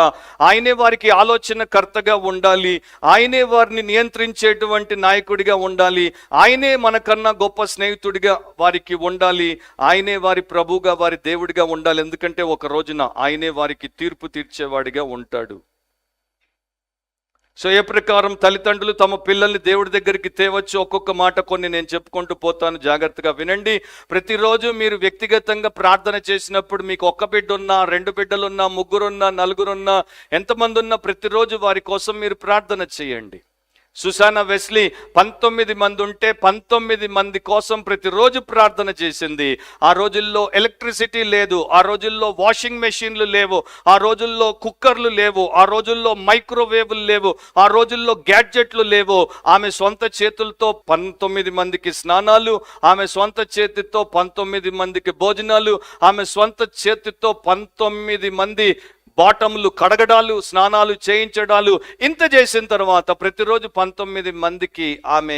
ఆయనే వారికి ఆలోచనకర్తగా ఉండాలి, ఆయనే వారిని నియంత్రించేటువంటి నాయకుడిగా ఉండాలి, ఆయనే మనకన్నా గొప్ప స్నేహితుడిగా వారికి ఉండాలి, ఆయనే వారి ప్రభుగా వారి దేవుడిగా ఉండాలి. ఎందుకంటే ఒక రోజున ఆయనే వారికి తీర్పు తీర్చేవాడిగా ఉంటాడు. సో ఏ ప్రకారం తల్లిదండ్రులు తమ పిల్లల్ని దేవుడి దగ్గరికి తేవచ్చు? ఒక్కొక్క మాట కొన్ని నేను చెప్పుకుంటూ పోతాను, జాగ్రత్తగా వినండి. ప్రతిరోజు మీరు వ్యక్తిగతంగా ప్రార్థన చేసినప్పుడు మీకు ఒక్క బిడ్డ ఉన్నా, 2 బిడ్డలున్నా, 3 ఉన్నా, 4 ఉన్నా, ఎంతమంది ఉన్నా ప్రతిరోజు వారి కోసం మీరు ప్రార్థన చేయండి. సుసానా వెస్లీ 19 మంది ఉంటే 19 మంది కోసం ప్రతిరోజు ప్రార్థన చేసింది. ఆ రోజుల్లో ఎలక్ట్రిసిటీ లేదు, ఆ రోజుల్లో వాషింగ్ మెషిన్లు లేవు, ఆ రోజుల్లో కుక్కర్లు లేవు, ఆ రోజుల్లో మైక్రోవేవ్లు లేవు, ఆ రోజుల్లో గ్యాడ్జెట్లు లేవు. ఆమె సొంత చేతులతో 19 మందికి స్నానాలు, ఆమె సొంత చేతితో 19 మందికి భోజనాలు, ఆమె సొంత చేతితో 19 మంది బాటములు కడగడాలు, స్నానాలు చేయించడాలు, ఇంత చేసిన తర్వాత ప్రతిరోజు 19 మందికి ఆమె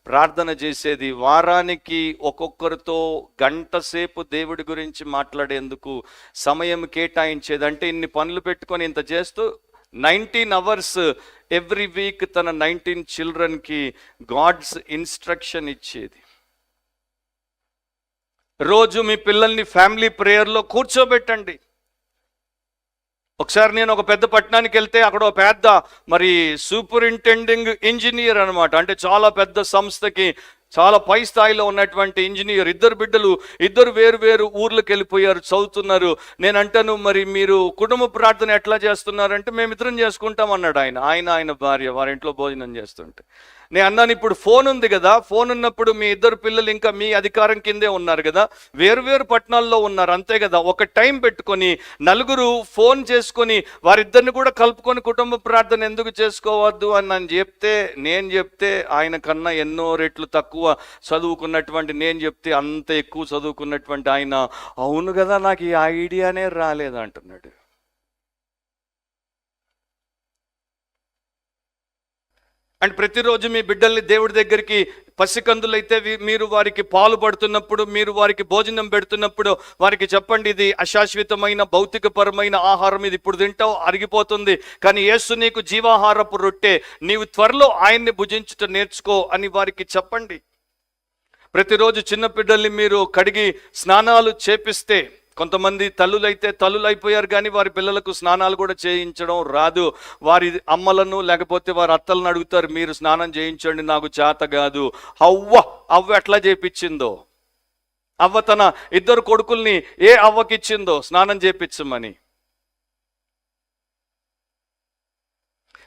ప్రార్థన చేసేది. వారానికి ఒక్కొక్కరితో గంట సేపు దేవుడి గురించి మాట్లాడేందుకు సమయం కేటాయించేది. అంటే ఇన్ని పనులు పెట్టుకొని ఇంత చేస్తూ 19 అవర్స్ ఎవ్రీ వీక్ తన 19 చిల్డ్రన్కి గాడ్స్ ఇన్స్ట్రక్షన్ ఇచ్చేది. రోజు మీ పిల్లల్ని ఫ్యామిలీ ప్రేయర్లో కూర్చోబెట్టండి. ఒకసారి నేను ఒక పెద్ద పట్టణానికి వెళ్తే అక్కడ ఒక పెద్ద మరి సూపరింటెండింగ్ ఇంజనీర్ అనమాట, అంటే చాలా పెద్ద సంస్థకి చాలా పై స్థాయిలో ఉన్నటువంటి ఇంజనీర్, 2 బిడ్డలు, 2 వేరు ఊర్లకు వెళ్ళిపోయారు, చదువుతున్నారు. నేను అంటాను, మరి మీరు కుటుంబ ప్రార్థన ఎట్లా చేస్తున్నారంటే మేమిద్దరం చేసుకుంటాం అన్నాడు ఆయన భార్య వారి ఇంట్లో భోజనం చేస్తుంటే. నేను అన్నాను, ఇప్పుడు ఫోన్ ఉంది కదా, ఫోన్ ఉన్నప్పుడు మీ 2 పిల్లలు ఇంకా మీ అధికారం కిందే ఉన్నారు కదా, వేరు పట్టణాల్లో ఉన్నారు అంతే కదా, ఒక టైం పెట్టుకొని 4 ఫోన్ చేసుకొని వారిద్దరిని కూడా కలుపుకొని కుటుంబ ప్రార్థన ఎందుకు చేసుకోవద్దు అని నేను చెప్తే ఆయన కన్నా ఎన్నో రెట్లు తక్కువ చదువుకున్నటువంటి నేను చెప్తే అంత ఎక్కువ చదువుకున్నటువంటి ఆయన, అవును కదా నాకు ఈ ఐడియానే రాలేదు అంటున్నాడు. అండ్ ప్రతిరోజు మీ బిడ్డల్ని దేవుడి దగ్గరికి, పసికందులైతే మీరు వారికి పాలు పడుతున్నప్పుడు, మీరు వారికి భోజనం పెడుతున్నప్పుడు వారికి చెప్పండి, ఇది అశాశ్వతమైన భౌతికపరమైన ఆహారం, ఇది ఇప్పుడు తింటావు అరిగిపోతుంది, కానీ యేసు నీకు జీవాహారపు రొట్టె, నీవు త్వరలో ఆయన్ని భుజించుట నేర్చుకో అని వారికి చెప్పండి. ప్రతిరోజు చిన్న బిడ్డల్ని మీరు కడిగి స్నానాలు చేపిస్తే, కొంతమంది తల్లులైతే తల్లులు అయిపోయారు కానీ వారి పిల్లలకు స్నానాలు కూడా చేయించడం రాదు. వారి అమ్మలను లేకపోతే వారి అత్తలను అడుగుతారు, మీరు స్నానం చేయించండి, నాకు చేత కాదు. అవ్వ ఎట్లా చేయించిందో, అవ్వ తన 2 కొడుకుల్ని ఏ అవ్వకిచ్చిందో స్నానం చేయించమని.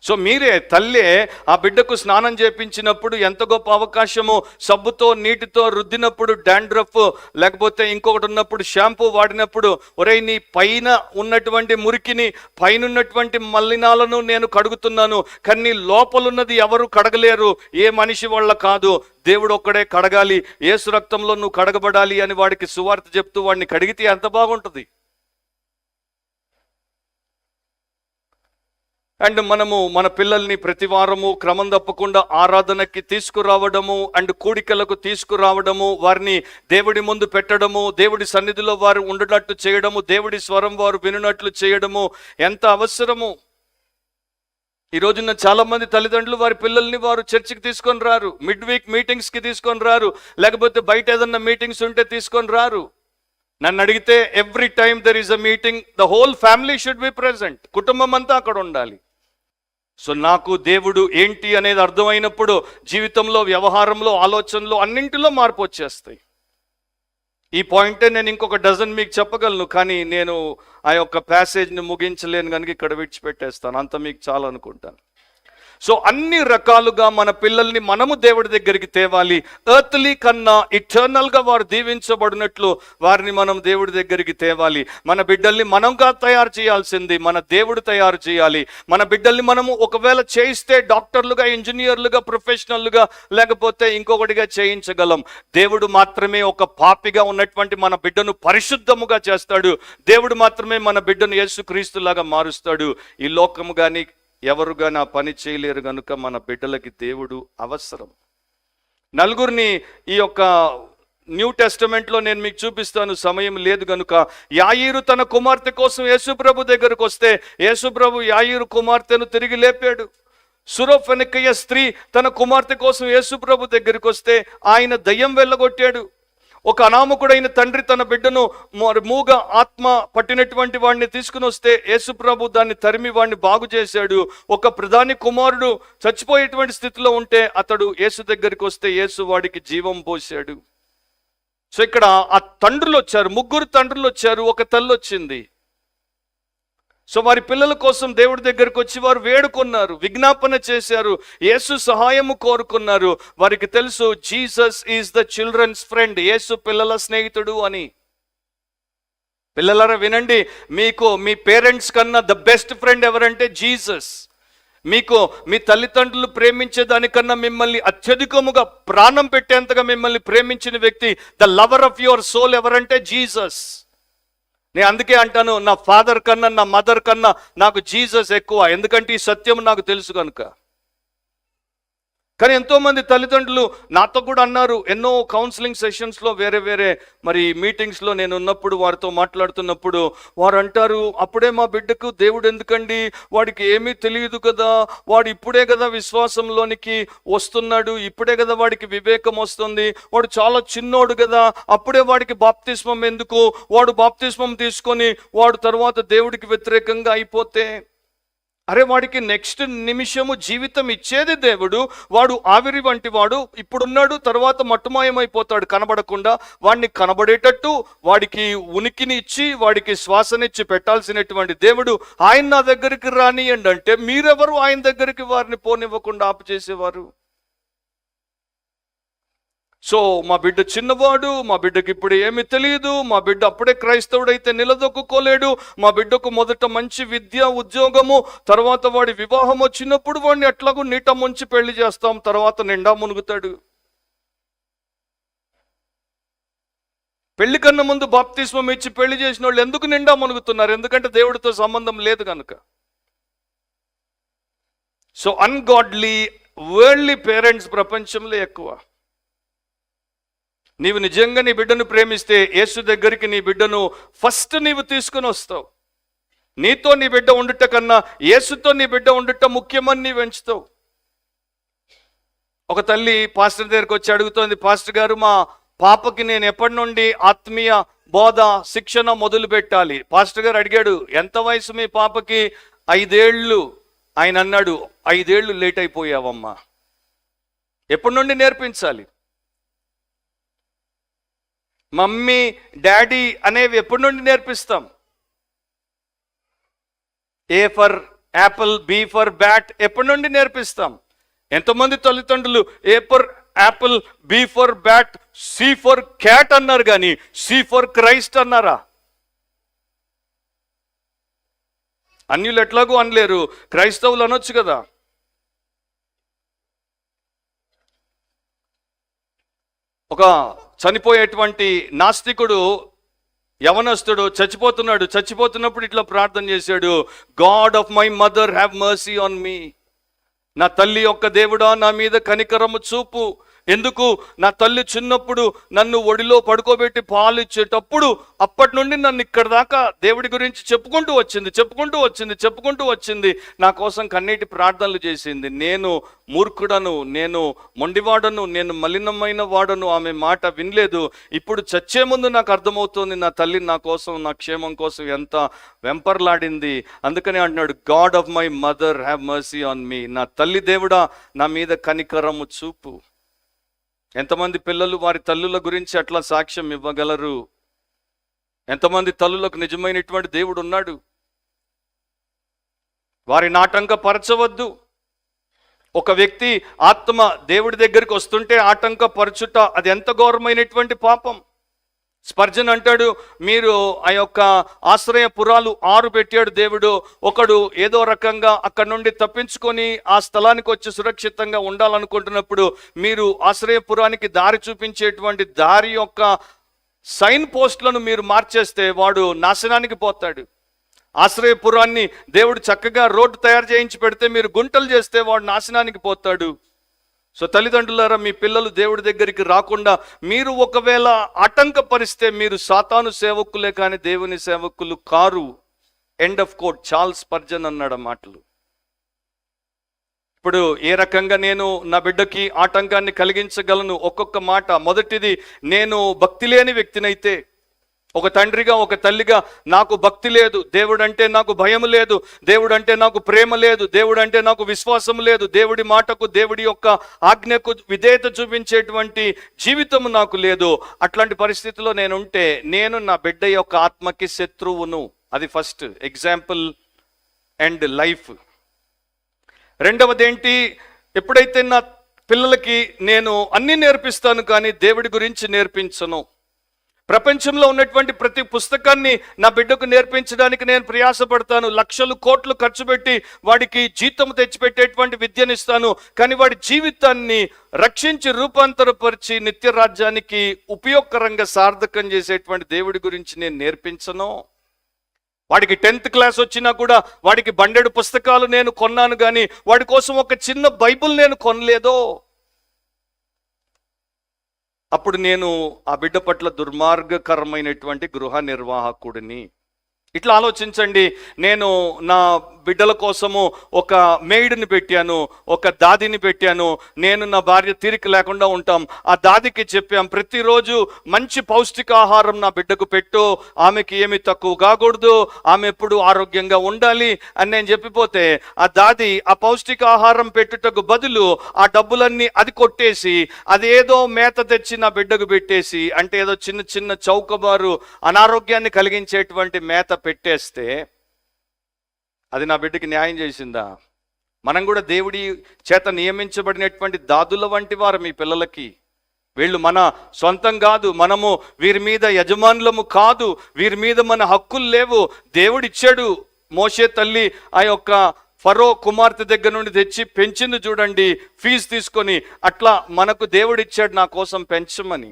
సో మీరే తల్లే ఆ బిడ్డకు స్నానం చేయించినప్పుడు ఎంత గొప్ప అవకాశము. సబ్బుతో నీటితో రుద్దినప్పుడు డాండ్రఫ్ లేకపోతే ఇంకొకటి ఉన్నప్పుడు షాంపూ వాడినప్పుడు, ఒరేయ్ నీ పైన ఉన్నటువంటి మురికిని, పైన ఉన్నటువంటి మలినాలను నేను కడుగుతున్నాను, కానీ నీ లోపలున్నది ఎవరు కడగలేరు, ఏ మనిషి వల్ల కాదు, దేవుడు ఒక్కడే కడగాలి, యేసు రక్తంలో నువ్వు కడగబడాలి అని వాడికి సువార్త చెప్తూ వాడిని కడిగితే ఎంత బాగుంటుంది. అండ్ మనము మన పిల్లల్ని ప్రతి వారము క్రమం తప్పకుండా ఆరాధనకి తీసుకురావడము, అండ్ కూడికలకు తీసుకురావడము, వారిని దేవుడి ముందు పెట్టడము, దేవుడి సన్నిధిలో వారు ఉండేటట్టు చేయడము, దేవుడి స్వరం వారు వినున్నట్లు చేయడము ఎంత అవసరము. ఈ రోజున చాలా మంది తల్లిదండ్రులు వారి పిల్లల్ని వారు చర్చికి తీసుకొని రారు, మిడ్ వీక్ మీటింగ్స్కి తీసుకొని రారు, లేకపోతే బయట ఏదన్నా మీటింగ్స్ ఉంటే తీసుకొని రారు. నన్ను అడిగితే every time there is a meeting, the whole family should be present, కుటుంబం అంతా అక్కడ ఉండాలి. సో నాకు దేవుడు ఏంటి అనేది అర్థమైనప్పుడు జీవితంలో, వ్యవహారంలో, ఆలోచనలో, అన్నింటిలో మార్పు వచ్చేస్తాయి. ఈ పాయింటే నేను ఇంకొక డజన్ మీకు చెప్పగలను, కానీ నేను ఆ యొక్క ప్యాసేజ్ని ముగించలేను కనుక ఇక్కడ విడిచిపెట్టేస్తాను, అంత మీకు చాలా అనుకుంటాను. సో అన్ని రకాలుగా మన పిల్లల్ని మనము దేవుడి దగ్గరికి తేవాలి. ఎర్త్లీ కన్నా ఇటర్నల్గా వారు దీవించబడినట్లు వారిని మనం దేవుడి దగ్గరికి తేవాలి. మన బిడ్డల్ని మనంగా తయారు చేయాల్సింది మన దేవుడు తయారు చేయాలి. మన బిడ్డల్ని మనము ఒకవేళ చేయిస్తే డాక్టర్లుగా, ఇంజనీర్లుగా, ప్రొఫెషనల్లుగా, లేకపోతే ఇంకొకటిగా చేయించగలం. దేవుడు మాత్రమే ఒక పాపిగా ఉన్నటువంటి మన బిడ్డను పరిశుద్ధముగా చేస్తాడు. దేవుడు మాత్రమే మన బిడ్డను యేసుక్రీస్తులాగా మారుస్తాడు. ఈ లోకము కానీ ఎవరుగా నా పని చేయలేరు కనుక మన బిడ్డలకి దేవుడు అవసరం. నలుగురిని ఈ యొక్క న్యూ టెస్టమెంట్లో నేను మీకు చూపిస్తాను, సమయం లేదు కనుక. యాయీరు తన కుమార్తె కోసం యేసుప్రభు దగ్గరకు వస్తే యేసుప్రభు యాయీరు కుమార్తెను తిరిగి లేపాడు. సురోఫెనికయ్య స్త్రీ తన కుమార్తె కోసం యేసుప్రభు దగ్గరికి వస్తే ఆయన దయ్యం వెళ్ళగొట్టాడు. ఒక అనామకుడైన తండ్రి తన బిడ్డను మూగ ఆత్మ పట్టినటువంటి వాడిని తీసుకుని వస్తే యేసుప్రభు దాన్ని తరిమి వాడిని బాగు చేశాడు. ఒక ప్రధాని కుమారుడు చచ్చిపోయేటువంటి స్థితిలో ఉంటే అతడు యేసు దగ్గరికి వస్తే యేసు వాడికి జీవం పోశాడు. సో ఇక్కడ ఆ తండ్రులు వచ్చారు, ముగ్గురు తండ్రులు వచ్చారు, ఒక తల్లి వచ్చింది. సో వారి పిల్లల కోసం దేవుడి దగ్గరికి వచ్చి వారు వేడుకున్నారు, విజ్ఞాపన చేశారు, యేసు సహాయము కోరుకున్నారు. వారికి తెలుసు Jesus is the children's friend, యేసు పిల్లల స్నేహితుడు అని. పిల్లలారా వినండి, మీకు మీ పేరెంట్స్ కన్నా ద బెస్ట్ ఫ్రెండ్ ఎవరంటే జీసస్. మీకు మీ తల్లిదండ్రులు ప్రేమించే దానికన్నా మిమ్మల్ని అత్యధికముగా ప్రాణం పెట్టేంతగా మిమ్మల్ని ప్రేమించిన వ్యక్తి, the lover of your soul ఎవరంటే జీసస్. నేను అందుకే అంటాను, నా ఫాదర్ కన్నా నా మదర్ కన్నా నాకు జీసస్ ఎక్కువ, ఎందుకంటే ఈ సత్యం నాకు తెలుసు కనుక. కానీ ఎంతోమంది తల్లిదండ్రులు నాతో కూడా అన్నారు, ఎన్నో కౌన్సిలింగ్ సెషన్స్లో, వేరే వేరే మరి మీటింగ్స్లో నేను ఉన్నప్పుడు వారితో మాట్లాడుతున్నప్పుడు వారు అంటారు, అప్పుడే మా బిడ్డకు దేవుడు ఎందుకండి, వాడికి ఏమీ తెలియదు కదా, వాడు ఇప్పుడే కదా విశ్వాసంలోనికి వస్తున్నాడు, ఇప్పుడే కదా వాడికి వివేకం వస్తుంది, వాడు చాలా చిన్నోడు కదా, అప్పుడే వాడికి బాప్తిస్మం ఎందుకు, వాడు బాప్తిస్మం తీసుకొని వాడు తర్వాత దేవుడికి వ్యతిరేకంగా అయిపోతే. అరే వాడికి నెక్స్ట్ నిమిషము జీవితం ఇచ్చేది దేవుడు. వాడు ఆవిరి వంటి వాడు, ఇప్పుడున్నాడు, తర్వాత మట్టుమాయమైపోతాడు కనబడకుండా. వాడిని కనబడేటట్టు వాడికి ఉనికిని ఇచ్చి వాడికి శ్వాసనిచ్చి పెట్టాల్సినటువంటి దేవుడు ఆయన నా దగ్గరికి రానియండి అంటే మీరెవరు ఆయన దగ్గరికి వారిని పోనివ్వకుండా ఆపు చేసేవారు? సో మా బిడ్డ చిన్నవాడు, మా బిడ్డకి ఇప్పుడు ఏమి తెలియదు, మా బిడ్డ అప్పుడే క్రైస్తవుడైతే నిలదొక్కుకోలేడు, మా బిడ్డకు మొదట మంచి విద్య, ఉద్యోగము, తర్వాత వాడి వివాహం వచ్చినప్పుడు వాడిని ఎట్లాగూ నీట ముంచి పెళ్లి చేస్తాం, తర్వాత నిండా మునుగుతాడు. పెళ్లి కన్నా ముందు బాప్తిస్మం ఇచ్చి పెళ్లి చేసిన వాళ్ళు ఎందుకు నిండా మునుగుతున్నారు? ఎందుకంటే దేవుడితో సంబంధం లేదు కనుక. సో అన్గాడ్లీ, వరల్డ్లీ పేరెంట్స్ ప్రపంచంలో ఎక్కువ. నీవు నిజంగా నీ బిడ్డను ప్రేమిస్తే యేసు దగ్గరికి నీ బిడ్డను ఫస్ట్ నీవు తీసుకుని వస్తావు. నీతో నీ బిడ్డ ఉండుట కన్నా యేసుతో నీ బిడ్డ ఉండుట ముఖ్యమని నీవు ఎంచుతావు. ఒక తల్లి పాస్టర్ దగ్గరికి వచ్చి అడుగుతోంది, పాస్టర్ గారు మా పాపకి నేను ఎప్పటి నుండి ఆత్మీయ బోధ శిక్షణ మొదలు పెట్టాలి? పాస్టర్ గారు అడిగాడు, ఎంత వయసు మీ పాపకి? 5 ఏళ్ళు. ఆయన అన్నాడు, 5 ఏళ్ళు లేట్ అయిపోయావమ్మా, ఎప్పటి నుండి నేర్పించాలి? మమ్మీ, డాడీ అనేవి ఎప్పటి నుండి నేర్పిస్తాం? A for apple, B for bat ఎప్పటి నుండి నేర్పిస్తాం? ఎంతమంది తల్లిదండ్రులు A for apple, B for bat, C for cat అన్నారు కానీ సి ఫర్ క్రైస్ట్ అన్నారా? అన్యులు ఎట్లాగూ అనలేరు, క్రైస్తవులు అనొచ్చు కదా. ఒక చనిపోయేటువంటి నాస్తికుడు, యవనస్తుడు చచ్చిపోతున్నప్పుడు ఇట్లా ప్రార్థన చేశాడు, God of my mother have mercy on me. నా తల్లి యొక్క దేవుడా నా మీద కనికరము చూపు. ఎందుకు? నా తల్లి చిన్నప్పుడు నన్ను ఒడిలో పడుకోబెట్టి పాలు ఇచ్చేటప్పుడు అప్పటి నుండి నన్ను ఇక్కడ దాకా దేవుడి గురించి చెప్పుకుంటూ వచ్చింది. నా కోసం కన్నీటి ప్రార్థనలు చేసింది. నేను మూర్ఖుడను, నేను మొండివాడను, నేను మలినమైన వాడను, ఆమె మాట వినలేదు. ఇప్పుడు చచ్చే ముందు నాకు అర్థమవుతుంది నా తల్లి నా కోసం, నా క్షేమం కోసం ఎంత వెంపర్లాడింది. అందుకని అంటున్నాడు, God of my mother have mercy on me. నా తల్లి దేవుడా నా మీద కనికరము చూపు. ఎంతమంది పిల్లలు వారి తల్లుల గురించి అట్లా సాక్ష్యం ఇవ్వగలరు? ఎంతమంది తల్లులకు నిజమైనటువంటి దేవుడు ఉన్నాడు? వారిని ఆటంకపరచవద్దు. ఒక వ్యక్తి ఆత్మ దేవుడి దగ్గరికి వస్తుంటే ఆటంకపరచుట అది ఎంత ఘోరమైనటువంటి పాపం. స్పర్జన్ అంటాడు, మీరు ఆ యొక్క ఆశ్రయపురాలు 6 పెట్టాడు దేవుడు. ఒకడు ఏదో రకంగా అక్కడి నుండి తప్పించుకొని ఆ స్థలానికి వచ్చి సురక్షితంగా ఉండాలనుకుంటున్నప్పుడు మీరు ఆశ్రయపురానికి దారి చూపించేటువంటి దారి యొక్క సైన్ పోస్టులను మీరు మార్చేస్తే వాడు నాశనానికి పోతాడు. ఆశ్రయపురాన్ని దేవుడు చక్కగా రోడ్డు తయారు చేయించి పెడితే మీరు గుంటలు చేస్తే వాడు నాశనానికి పోతాడు. సో తల్లిదండ్రులారా, మీ పిల్లలు దేవుడి దగ్గరికి రాకుండా మీరు ఒకవేళ ఆటంకపరిస్తే మీరు సాతాను సేవకులే కానీ దేవుని సేవకులు కారు. End of quote. Charles Spurgeon అన్నాడు ఆ మాటలు. ఇప్పుడు ఏ రకంగా నేను నా బిడ్డకి ఆటంకాన్ని కలిగించగలను? ఒక్కొక్క మాట. మొదటిది, నేను భక్తి లేని వ్యక్తినైతే, ఒక తండ్రిగా ఒక తల్లిగా నాకు భక్తి లేదు, దేవుడంటే నాకు భయం లేదు, దేవుడంటే నాకు ప్రేమ లేదు, దేవుడంటే నాకు విశ్వాసం లేదు, దేవుడి మాటకు దేవుడి యొక్క ఆజ్ఞకు విధేయత చూపించేటువంటి జీవితం నాకు లేదు. అట్లాంటి పరిస్థితిలో నేనుంటే నేను నా బిడ్డ యొక్క ఆత్మకి శత్రువును. అది ఫస్ట్ ఎగ్జాంపుల్ అండ్ లైఫ్. రెండవది ఏంటి? ఎప్పుడైతే నా పిల్లలకి నేను అన్నీ నేర్పిస్తాను కానీ దేవుడి గురించి నేర్పించను. ప్రపంచంలో ఉన్నటువంటి ప్రతి పుస్తకాన్ని నా బిడ్డకు నేర్పించడానికి నేను ప్రయాసపడతాను. లక్షలు కోట్లు ఖర్చు పెట్టి వాడికి జీతం తెచ్చిపెట్టేటువంటి విద్యనిస్తాను. కానీ వాడి జీవితాన్ని రక్షించి రూపాంతరపరిచి నిత్య రాజ్యానికి ఉపయోగకరంగా సార్థకం చేసేటువంటి దేవుడి గురించి నేను నేర్పించను. వాడికి 10th క్లాస్ వచ్చినా కూడా వాడికి బండెడు పుస్తకాలు నేను కొన్నాను కానీ వాడి కోసం ఒక చిన్న బైబిల్ నేను కొనలేదో, అప్పుడు నేను ఆ బిడ్డ పట్ల దుర్మార్గకరమైనటువంటి గృహ నిర్వాహకుడిని. ఇట్లా ఆలోచించండి. నేను నా బిడ్డల కోసము ఒక మెయిడ్ని పెట్టాను, ఒక దాదిని పెట్టాను. నేను నా భార్య తీరిక లేకుండా ఉంటాం. ఆ దాదికి చెప్పాం, ప్రతిరోజు మంచి పౌష్టికాహారం నా బిడ్డకు పెట్టు, ఆమెకి ఏమి తక్కువ కాకూడదు, ఆమె ఎప్పుడు ఆరోగ్యంగా ఉండాలి అని నేను చెప్పిపోతే ఆ దాది ఆ పౌష్టికాహారం పెట్టుటకు బదులు ఆ డబ్బులన్నీ అది కొట్టేసి అదేదో మేత తెచ్చి నా బిడ్డకు పెట్టేసి, అంటే ఏదో చిన్న చిన్న చౌకబారు అనారోగ్యాన్ని కలిగించేటువంటి మేత పెట్టేస్తే అది నా బిడ్డకి న్యాయం చేసిందా? మనం కూడా దేవుడి చేత నియమించబడినటువంటి దాదుల వంటి వారు మీ పిల్లలకి. వీళ్ళు మన సొంతం కాదు, మనము వీరి మీద యజమానులము కాదు, వీరి మీద మన హక్కులు లేవు. దేవుడిచ్చాడు. మోషే తల్లి ఆ యొక్క ఫరో కుమార్తె దగ్గర నుండి తెచ్చి పెంచింది చూడండి, ఫీజు తీసుకొని. అట్లా మనకు దేవుడిచ్చాడు నా కోసం పెంచమని.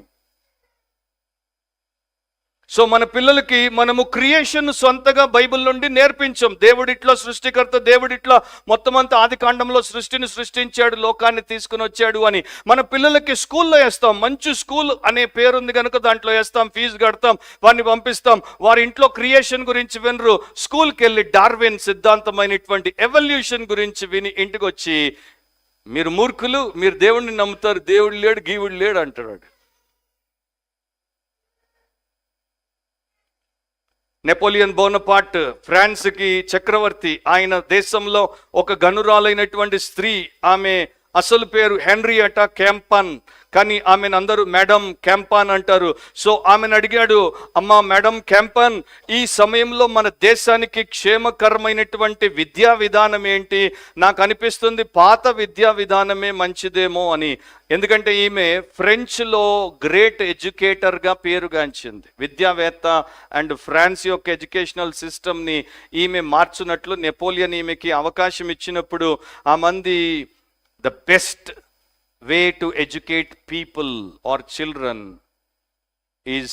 సో మన పిల్లలకి మనము క్రియేషన్ సొంతగా బైబిల్ నుండి నేర్పించాం. దేవుడిట్లా సృష్టికర్త, దేవుడిట్లా మొత్తం అంతా ఆది కాండంలో సృష్టిని సృష్టించాడు, లోకాన్ని తీసుకుని వచ్చాడు అని మన పిల్లలకి స్కూల్లో వేస్తాం. మంచి స్కూల్ అనే పేరుంది కనుక దాంట్లో వేస్తాం, ఫీజు కడతాం, వారిని పంపిస్తాం. వారి ఇంట్లో క్రియేషన్ గురించి వినరు. స్కూల్కి వెళ్ళి డార్విన్ సిద్ధాంతమైనటువంటి ఎవల్యూషన్ గురించి విని ఇంటికి వచ్చి, మీరు మూర్ఖులు, మీరు దేవుడిని నమ్ముతారు, దేవుడు లేడు గీవుడు లేడు అంటాడు. నెపోలియన్ బోనపార్ట్ ఫ్రాన్స్కి చక్రవర్తి. ఆయన దేశంలో ఒక గనురాలైనటువంటి స్త్రీ, ఆమె అసలు పేరు హెన్రియటా క్యాంపాన్, కానీ ఆమెను అందరూ మేడం క్యాంపాన్ అంటారు. సో ఆమెను అడిగాడు, అమ్మా మేడం క్యాంపాన్, ఈ సమయంలో మన దేశానికి క్షేమకరమైనటువంటి విద్యా విధానం ఏంటి? నాకు అనిపిస్తుంది పాత విద్యా విధానమే మంచిదేమో అని. ఎందుకంటే ఈమె ఫ్రెంచ్లో గ్రేట్ ఎడ్యుకేటర్గా పేరుగాంచింది, విద్యావేత్త. అండ్ ఫ్రాన్స్ యొక్క ఎడ్యుకేషనల్ సిస్టమ్ని ఈమె మార్చున్నట్లు నెపోలియన్ ఈమెకి అవకాశం ఇచ్చినప్పుడు ఆ మంది the best way to educate people or children is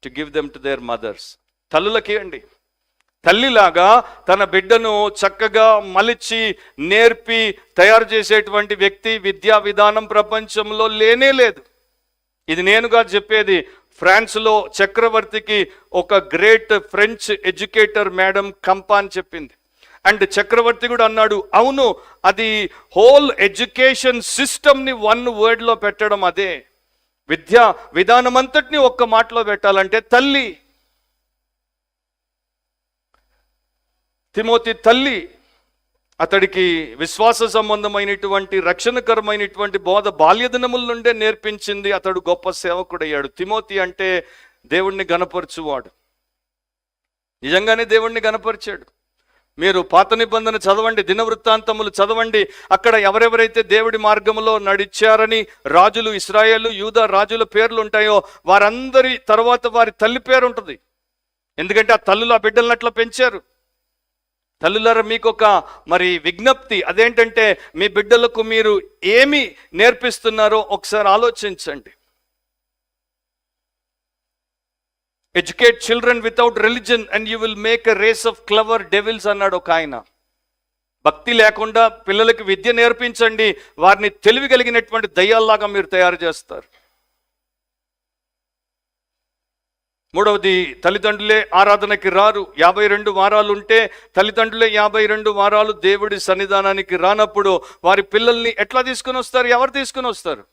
to give them to their mothers. తల్లులకి అండి, తల్లిలాగా తన బిడ్డను చక్కగా మలిచి నేర్పి తయారు చేసేటువంటి వ్యక్తి విద్యా విధానం ప్రపంచంలో లేనే లేదు. ఇది నేనుగా చెప్పేది. ఫ్రాన్స్లో చక్రవర్తికి ఒక గ్రేట్ ఫ్రెంచ్ ఎడ్యుకేటర్ మేడం కంపాన్ చెప్పింది. అండ్ చక్రవర్తి కూడా అన్నాడు, అవును, అది హోల్ ఎడ్యుకేషన్ సిస్టమ్ని 1 వర్డ్లో పెట్టడం, అదే విద్యా విధానం అంతటిని ఒక్క మాటలో పెట్టాలంటే తల్లి. తిమోతి తల్లి అతడికి విశ్వాస సంబంధమైనటువంటి రక్షణకరమైనటువంటి బోధ బాల్యదినముల నుండే నేర్పించింది. అతడు గొప్ప సేవకుడయ్యాడు. తిమోతి అంటే దేవుణ్ణి గణపరచువాడు. నిజంగానే దేవుణ్ణి గణపరిచాడు. మీరు పాత నిబంధన చదవండి, దినవృత్తాంతములు చదవండి. అక్కడ ఎవరెవరైతే దేవుడి మార్గంలో నడిచారని రాజులు, ఇశ్రాయేలు, యూదా రాజుల పేర్లు ఉంటాయో వారందరి తర్వాత వారి తల్లి పేరు ఉంటుంది. ఎందుకంటే ఆ తల్లులు ఆ బిడ్డలను అట్లా పెంచారు. తల్లులారా, మీకు ఒక మరి విజ్ఞప్తి, అదేంటంటే మీ బిడ్డలకు మీరు ఏమి నేర్పిస్తున్నారో ఒకసారి ఆలోచించండి. Educate children without religion and you will make a race of clever devils అన్నాడు ఒక ఆయన. భక్తి లేకుండా పిల్లలకి విద్య నేర్పించండి, వారిని తెలివి కలిగినటువంటి దయ్యాల్లాగా మీరు తయారు చేస్తారు. మూడవది, తల్లిదండ్రులే ఆరాధనకి రారు. 52 వారాలు ఉంటే తల్లిదండ్రులే 52 వారాలు దేవుడి సన్నిధానానికి రానప్పుడు వారి పిల్లల్ని ఎట్లా తీసుకుని వస్తారు? ఎవరు తీసుకుని వస్తారు?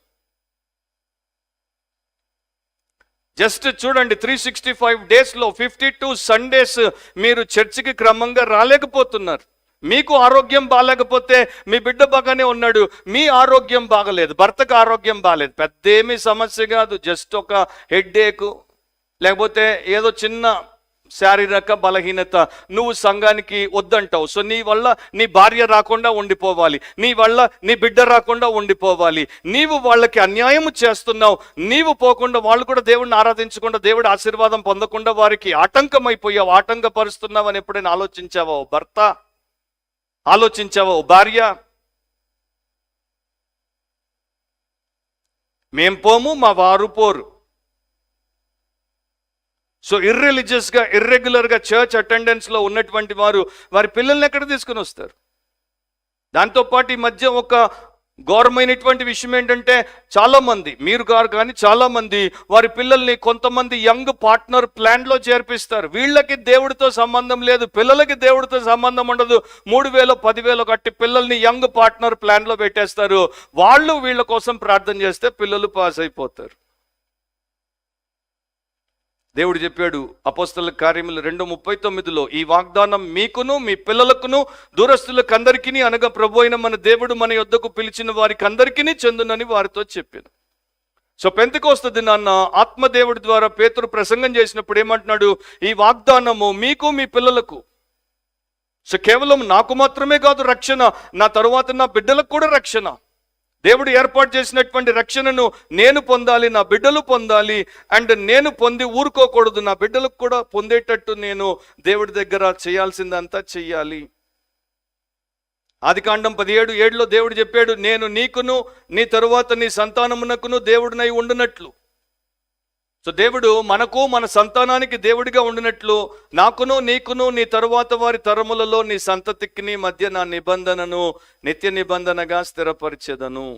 జస్ట్ చూడండి, 365 డేస్లో 52 సండేస్ మీరు చర్చికి క్రమంగా రాలేకపోతున్నారు. మీకు ఆరోగ్యం బాగాలేకపోతే మీ బిడ్డ బాగానే ఉన్నాడు, మీ ఆరోగ్యం బాగలేదు, భర్తకు ఆరోగ్యం బాగాలేదు, పెద్దేమీ సమస్య కాదు, జస్ట్ ఒక హెడ్ఏక్ లేకపోతే ఏదో చిన్న శారీరక బలహీనత, నువ్వు సంఘానికి వద్దంటావు. సో నీ వల్ల నీ భార్య రాకుండా ఉండిపోవాలి, నీ వల్ల నీ బిడ్డ రాకుండా ఉండిపోవాలి, నీవు వాళ్ళకి అన్యాయం చేస్తున్నావు, నీవు పోకుండా వాళ్ళు కూడా దేవుడిని ఆరాధించకుండా దేవుడి ఆశీర్వాదం పొందకుండా వారికి ఆటంకమైపోయావు, ఆటంకపరుస్తున్నావు అని ఎప్పుడైనా ఆలోచించావో భర్త? ఆలోచించావో భార్య? మేం పోము, మా వారు పోరు. సో ఇర్రిలీజియస్గా, ఇర్రెగ్యులర్గా చర్చ్ అటెండెన్స్లో ఉన్నటువంటి వారు వారి పిల్లల్ని ఎక్కడ తీసుకుని వస్తారు? దాంతోపాటు ఈ మధ్య ఒక ఘోరమైనటువంటి విషయం ఏంటంటే, చాలామంది, మీరు గారు కానీ చాలామంది వారి పిల్లల్ని కొంతమంది యంగ్ పార్ట్నర్ ప్లాన్లో చేర్పిస్తారు. వీళ్ళకి దేవుడితో సంబంధం లేదు, పిల్లలకి దేవుడితో సంబంధం ఉండదు. 3,000 10,000 కట్టి పిల్లల్ని యంగ్ పార్ట్నర్ ప్లాన్లో పెట్టేస్తారు. వాళ్ళు వీళ్ళ కోసం ప్రార్థన చేస్తే పిల్లలు పాస్ అయిపోతారు. దేవుడు చెప్పాడు అపోస్తలుల కార్యములు 2:39లో, ఈ వాగ్దానం మీకును మీ పిల్లలకును దూరస్తులకు అందరికీ, అనగా ప్రభు అయిన మన దేవుడు మన యొద్దకు పిలిచిన వారికి అందరికీ చెందునని వారితో చెప్పాను. సో పెంతెకోస్తు దినాన్న ఆత్మదేవుడి ద్వారా పేతురు ప్రసంగం చేసినప్పుడు ఏమంటున్నాడు? ఈ వాగ్దానము మీకు మీ పిల్లలకు. సో కేవలం నాకు మాత్రమే కాదు రక్షణ, నా తరువాత నా బిడ్డలకు కూడా రక్షణ. దేవుడు ఏర్పాటు చేసినటువంటి రక్షణను నేను పొందాలి, నా బిడ్డలు పొందాలి. అండ్ నేను పొంది ఊరుకోకూడదు, నా బిడ్డలకు కూడా పొందేటట్టు నేను దేవుడి దగ్గర చేయాల్సిందంతా చెయ్యాలి. ఆదికాండం 17:7లో దేవుడు చెప్పాడు, నేను నీకును నీ తరువాత నీ సంతానమునకును దేవుడినై ఉండునట్లు. సో దేవుడు మనకు మన సంతానానికి దేవుడిగా ఉండినట్లు, నాకును నీకును నీ తరువాత వారి తరములలో నీ సంతతికి నీ మధ్య నా నిబంధనను నిత్య నిబంధనగా స్థిరపరిచెదను.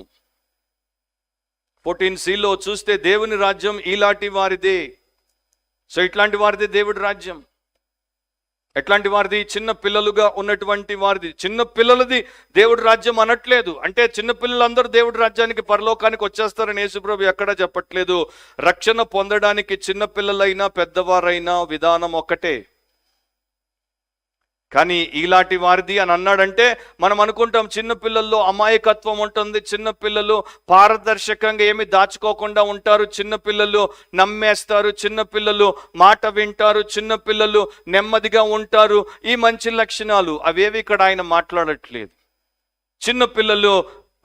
14cలో చూస్తే దేవుని రాజ్యం ఈలాంటి వారిదే. సో ఇట్లాంటి వారిదే దేవుడి రాజ్యం. ఎట్లాంటి వారిది? చిన్న పిల్లలుగా ఉన్నటువంటి వారిది. చిన్న పిల్లలది దేవుడి రాజ్యం అనట్లేదు. అంటే చిన్న పిల్లలందరూ దేవుడి రాజ్యానికి పరలోకానికి వచ్చేస్తారని యేసుప్రభు ఎక్కడా చెప్పట్లేదు. రక్షణ పొందడానికి చిన్న పిల్లలైనా పెద్దవారైనా విధానం ఒక్కటే. కానీ ఈలాంటి వారిది అని అన్నాడంటే మనం అనుకుంటాం చిన్న పిల్లల్లో అమాయకత్వం ఉంటుంది, చిన్న పిల్లలు పారదర్శకంగా ఏమి దాచుకోకుండా ఉంటారు, చిన్న పిల్లలు నమ్మేస్తారు, చిన్న పిల్లలు మాట వింటారు, చిన్న పిల్లలు నెమ్మదిగా ఉంటారు. ఈ మంచి లక్షణాలు అవేవి ఇక్కడ ఆయన మాట్లాడట్లేదు. చిన్న పిల్లలు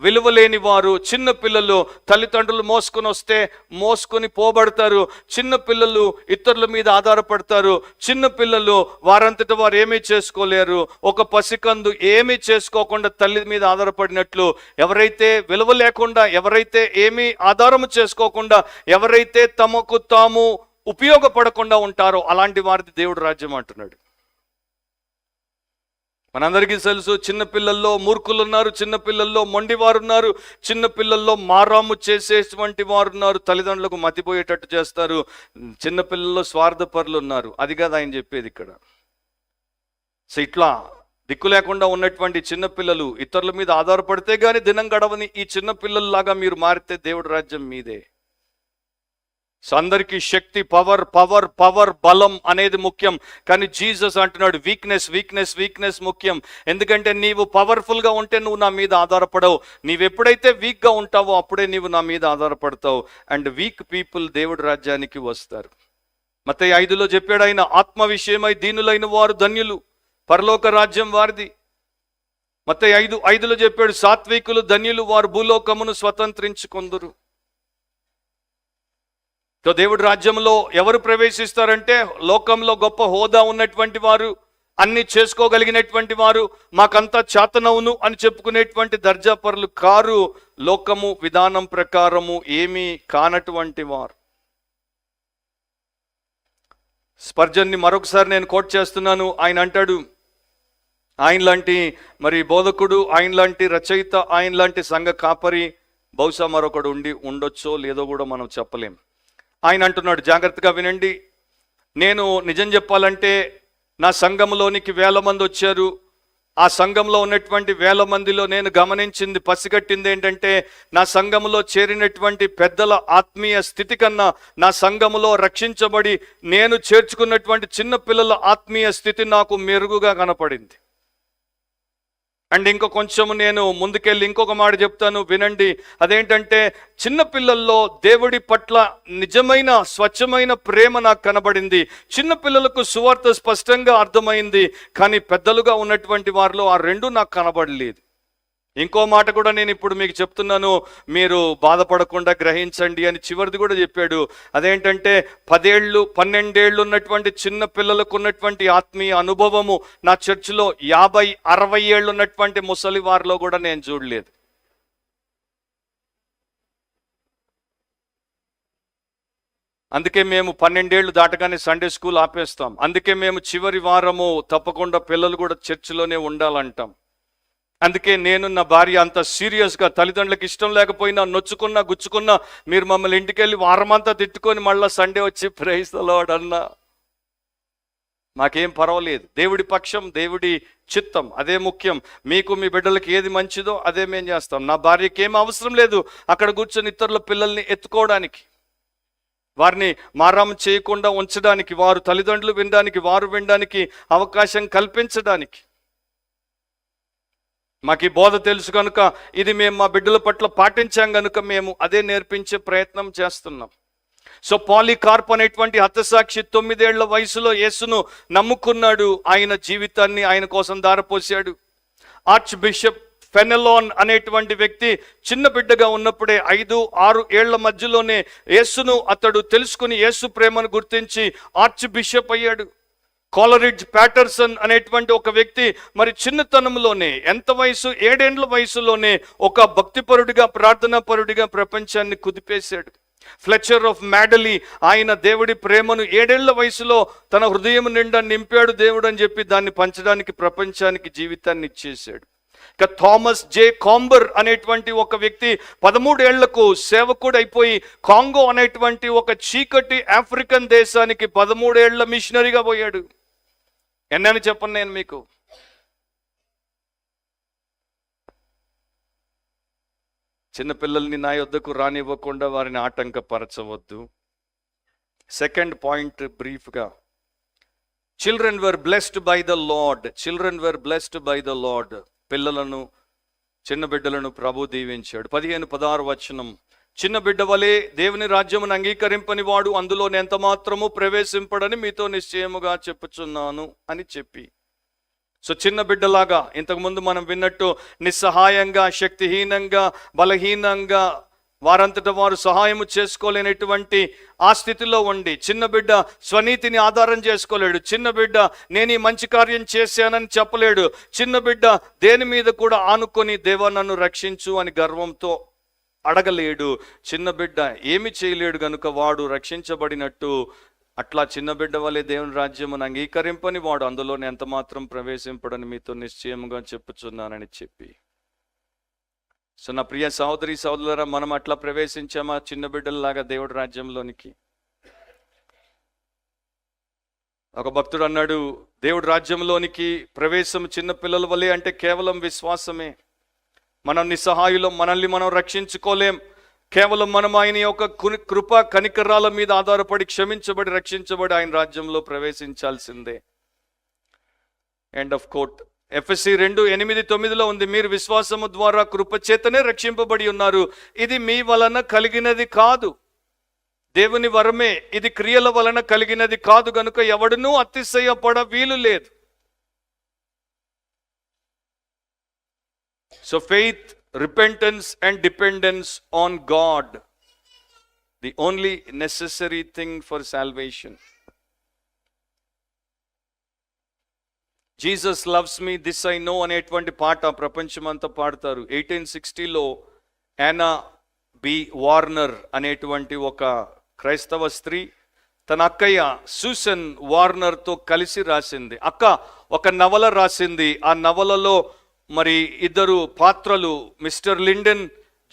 విలువలేని వారు, చిన్న పిల్లలు తల్లిదండ్రులు మోసుకొని పోబడతారు, చిన్న పిల్లలు ఇతరుల మీద ఆధారపడతారు, చిన్న పిల్లలు వారంతట వారు ఏమీ చేసుకోలేరు. ఒక పసికందు ఏమీ చేసుకోకుండా తల్లి మీద ఆధారపడినట్లు ఎవరైతే విలువ లేకుండా, ఎవరైతే ఏమీ ఆధారము చేసుకోకుండా, ఎవరైతే తమకు తాము ఉపయోగపడకుండా ఉంటారో అలాంటి వారిది దేవుడు రాజ్యం అంటున్నాడు. మనందరికీ తెలుసు, చిన్నపిల్లల్లో మూర్ఖులు ఉన్నారు, చిన్నపిల్లల్లో మొండివారు ఉన్నారు, చిన్నపిల్లల్లో మారాము చేసేటువంటి వారు ఉన్నారు, తల్లిదండ్రులకు మతిపోయేటట్టు చేస్తారు, చిన్నపిల్లల్లో స్వార్థపరులు ఉన్నారు. అది కాదు ఆయన చెప్పేది ఇక్కడ. సో ఇట్లా దిక్కు లేకుండా ఉన్నటువంటి చిన్నపిల్లలు ఇతరుల మీద ఆధారపడితే గానీ దినం గడవని ఈ చిన్నపిల్లల్లాగా మీరు మారితే దేవుడి రాజ్యం మీదే. సో అందరికీ శక్తి, పవర్ బలం అనేది ముఖ్యం. కానీ జీసస్ అంటున్నాడు వీక్నెస్ ముఖ్యం. ఎందుకంటే నీవు పవర్ఫుల్గా ఉంటే నువ్వు నా మీద ఆధారపడవు, నీవెప్పుడైతే వీక్గా ఉంటావో అప్పుడే నీవు నా మీద ఆధారపడతావు. అండ్ వీక్ పీపుల్ దేవుడి రాజ్యానికి వస్తారు. మత్తయి 5లో చెప్పాడు ఆయన, ఆత్మ విషయమై దీనులైన వారు ధన్యులు, పరలోక రాజ్యం వారిది. మత్తయి 5:5 చెప్పాడు, సాత్వికులు ధన్యులు, వారు భూలోకమును స్వతంత్రించుకొందురు. దేవుడి రాజ్యంలో ఎవరు ప్రవేశిస్తారంటే లోకంలో గొప్ప హోదా ఉన్నటువంటి వారు, అన్ని చేసుకోగలిగినటువంటి వారు, మాకంతా చేతనవును అని చెప్పుకునేటువంటి దర్జాపరులు కారు. లోకము విధానం ప్రకారము ఏమీ కానటువంటి వారు. స్పర్జన్ని మరొకసారి నేను కోట్ చేస్తున్నాను. ఆయన అంటాడు, ఆయన లాంటి మరి బోధకుడు, ఆయన లాంటి రచయిత, ఆయన లాంటి సంఘ కాపరి బహుశా మరొకడు ఉండొచ్చో లేదో కూడా మనం చెప్పలేం. ఆయన అంటున్నాడు, జాగ్రత్తగా వినండి, నేను నిజం చెప్పాలంటే నా సంఘంలోనికి 1000 మంది వచ్చారు. ఆ సంఘంలో ఉన్నటువంటి 1000 మందిలో నేను గమనించింది, పసిగట్టింది ఏంటంటే, నా సంఘంలో చేరినటువంటి పెద్దల ఆత్మీయ స్థితి కన్నా నా సంఘంలో రక్షించబడి నేను చేర్చుకున్నటువంటి చిన్న పిల్లల ఆత్మీయ స్థితి నాకు మెరుగుగా కనపడింది. అండ్ ఇంకో కొంచెం నేను ముందుకెళ్ళి ఇంకొక మాట చెప్తాను, వినండి. అదేంటంటే, చిన్న పిల్లల్లో దేవుడి పట్ల నిజమైన స్వచ్ఛమైన ప్రేమ నాకు కనబడింది. చిన్న పిల్లలకు సువార్త స్పష్టంగా అర్థమైంది, కానీ పెద్దలుగా ఉన్నటువంటి వారిలో ఆ రెండు నాకు కనబడలేదు. ఇంకో మాట కూడా నేను ఇప్పుడు మీకు చెప్తున్నాను, మీరు బాధపడకుండా గ్రహించండి అని చివరిది కూడా చెప్పాడు. అదేంటంటే, 10 ఏళ్ళు 12 ఏళ్ళు ఉన్నటువంటి చిన్న పిల్లలకు ఉన్నటువంటి ఆత్మీయ అనుభవము నా చర్చిలో 50-60 ఏళ్ళు ఉన్నటువంటి ముసలి వారిలో కూడా నేను చూడలేదు. అందుకే మేము 12 ఏళ్ళు దాటగానే సండే స్కూల్ ఆపేస్తాం. అందుకే మేము చివరి వారము తప్పకుండా పిల్లలు కూడా చర్చిలోనే ఉండాలంటాం. అందుకే నేను నా భార్య అంత సీరియస్గా, తల్లిదండ్రులకు ఇష్టం లేకపోయినా, నొచ్చుకున్నా గుచ్చుకున్నా, మీరు మమ్మల్ని ఇంటికెళ్ళి వారమంతా తిట్టుకొని మళ్ళీ సండే వచ్చి ప్రైజ్ ది లార్డ్ అన్నా మాకేం పర్వాలేదు. దేవుడి పక్షం, దేవుడి చిత్తం అదే ముఖ్యం. మీకు మీ బిడ్డలకి ఏది మంచిదో అదే మేము చేస్తాం. నా భార్యకి ఏం అవసరం లేదు అక్కడ కూర్చొని ఇతరుల పిల్లల్ని ఎత్తుకోవడానికి, వారిని మారాం చేయకుండా ఉంచడానికి, వారు తల్లిదండ్రులు వినడానికి, వారు వినడానికి అవకాశం కల్పించడానికి. మాకు ఈ బోధ తెలుసు కనుక, ఇది మేము మా బిడ్డల పట్ల పాటించాం కనుక మేము అదే నేర్పించే ప్రయత్నం చేస్తున్నాం. సో పాలికార్ప్ అనేటువంటి హతసాక్షి 9 ఏళ్ల వయసులో యేసును నమ్ముకున్నాడు. ఆయన జీవితాన్ని ఆయన కోసం ధారపోసాడు. ఆర్చ్ బిషప్ ఫెనెలాన్ అనేటువంటి వ్యక్తి చిన్న బిడ్డగా ఉన్నప్పుడే 5-6 ఏళ్ల మధ్యలోనే యేసును అతడు తెలుసుకుని యేసు ప్రేమను గుర్తించి ఆర్చ్ బిషప్ అయ్యాడు. కోలరిడ్జ్ ప్యాటర్సన్ అనేటువంటి ఒక వ్యక్తి మరి చిన్నతనంలోనే, ఎంత వయసు 7 ఏళ్ల వయసులోనే ఒక భక్తిపరుడిగా, ప్రార్థనాపరుడిగా ప్రపంచాన్ని కుదిపేశాడు. ఫ్లెచర్ ఆఫ్ మ్యాడలీ, ఆయన దేవుడి ప్రేమను 7 ఏళ్ల వయసులో తన హృదయం నిండా నింపాడు దేవుడు అని చెప్పి దాన్ని పంచడానికి ప్రపంచానికి జీవితాన్ని ఇచ్చేశాడు. ఇక థామస్ జే కాంబర్ అనేటువంటి ఒక వ్యక్తి 13 ఏళ్లకు సేవకుడు అయిపోయి కాంగో అనేటువంటి ఒక చీకటి ఆఫ్రికన్ దేశానికి 13 ఏళ్ల మిషనరీగా పోయాడు. ఎన్నని చెప్పను నేను మీకు. చిన్నపిల్లల్ని నా యొద్దకు రానివ్వకుండా వారిని ఆటంకపరచవద్దు. సెకండ్ పాయింట్ బ్రీఫ్గా, children were blessed by the lord. Children were blessed by the lord. పిల్లలను, చిన్న బిడ్డలను ప్రభు దీవించాడు. 15-16 వచనం, చిన్న బిడ్డ వలె దేవుని రాజ్యమును అంగీకరింపని వాడు అందులో ఎంత మాత్రము ప్రవేశింపడని మీతో నిశ్చయముగా చెప్పుచున్నాను అని చెప్పి. సో చిన్న బిడ్డలాగా ఇంతకుముందు మనం విన్నట్టు నిస్సహాయంగా, శక్తిహీనంగా, బలహీనంగా, వారంతట వారు సహాయము చేసుకోలేనటువంటి ఆ స్థితిలో ఉండి, చిన్న బిడ్డ స్వనీతిని ఆధారం చేసుకోలేడు. చిన్న బిడ్డ నేను ఈ మంచి కార్యం చేశానని చెప్పలేడు. చిన్న బిడ్డ దేని మీద కూడా ఆనుకొని దేవా నన్ను రక్షించు అని గర్వంతో అడగలేడు. చిన్న బిడ్డ ఏమి చేయలేడు గనుక వాడు రక్షించబడినట్టు. అట్లా చిన్న బిడ్డ వలె దేవుని రాజ్యమును అంగీకరింపని వాడు అందులోనే ఎంత మాత్రం ప్రవేశింపడని మీతో నిశ్చయముగా చెప్పుచున్నానని చెప్పి. సో నా ప్రియ సహోదరి సహోదరులారా, మనం అట్లా ప్రవేశించామా చిన్న బిడ్డల్లాగా దేవుడి రాజ్యంలోనికి? ఒక భక్తుడు అన్నాడు, దేవుడి రాజ్యంలోనికి ప్రవేశం చిన్న పిల్లల వలె అంటే కేవలం విశ్వాసమే. మనం నిస్సహాయులం, మనల్ని మనం రక్షించుకోలేం. కేవలం మనం ఆయన యొక్క కృప కనికరాల మీద ఆధారపడి క్షమించబడి రక్షించబడి ఆయన రాజ్యంలో ప్రవేశించాల్సిందే. End of quote. ఎఫెసీ 2:8-9 ఉంది, మీరు విశ్వాసము ద్వారా కృపచేతనే రక్షింపబడి ఉన్నారు. ఇది మీ వలన కలిగినది కాదు, దేవుని వరమే. ఇది క్రియల వలన కలిగినది కాదు గనుక ఎవడునూ అతిశయపడ వీలు లేదు. So faith, repentance and dependence on God, the only necessary thing for salvation. Jesus loves me, this I no అనేటువంటి పాట ప్రపంచమంతా పాడతారు. 1860లో యానా బి వార్నర్ అనేటువంటి ఒక క్రైస్తవ స్త్రీ తన అక్కయ్య సూసన్ వార్నర్తో కలిసి రాసింది. అక్క ఒక నవల రాసింది. ఆ నవలలో మరి ఇద్దరు పాత్రలు, మిస్టర్ లిండన్,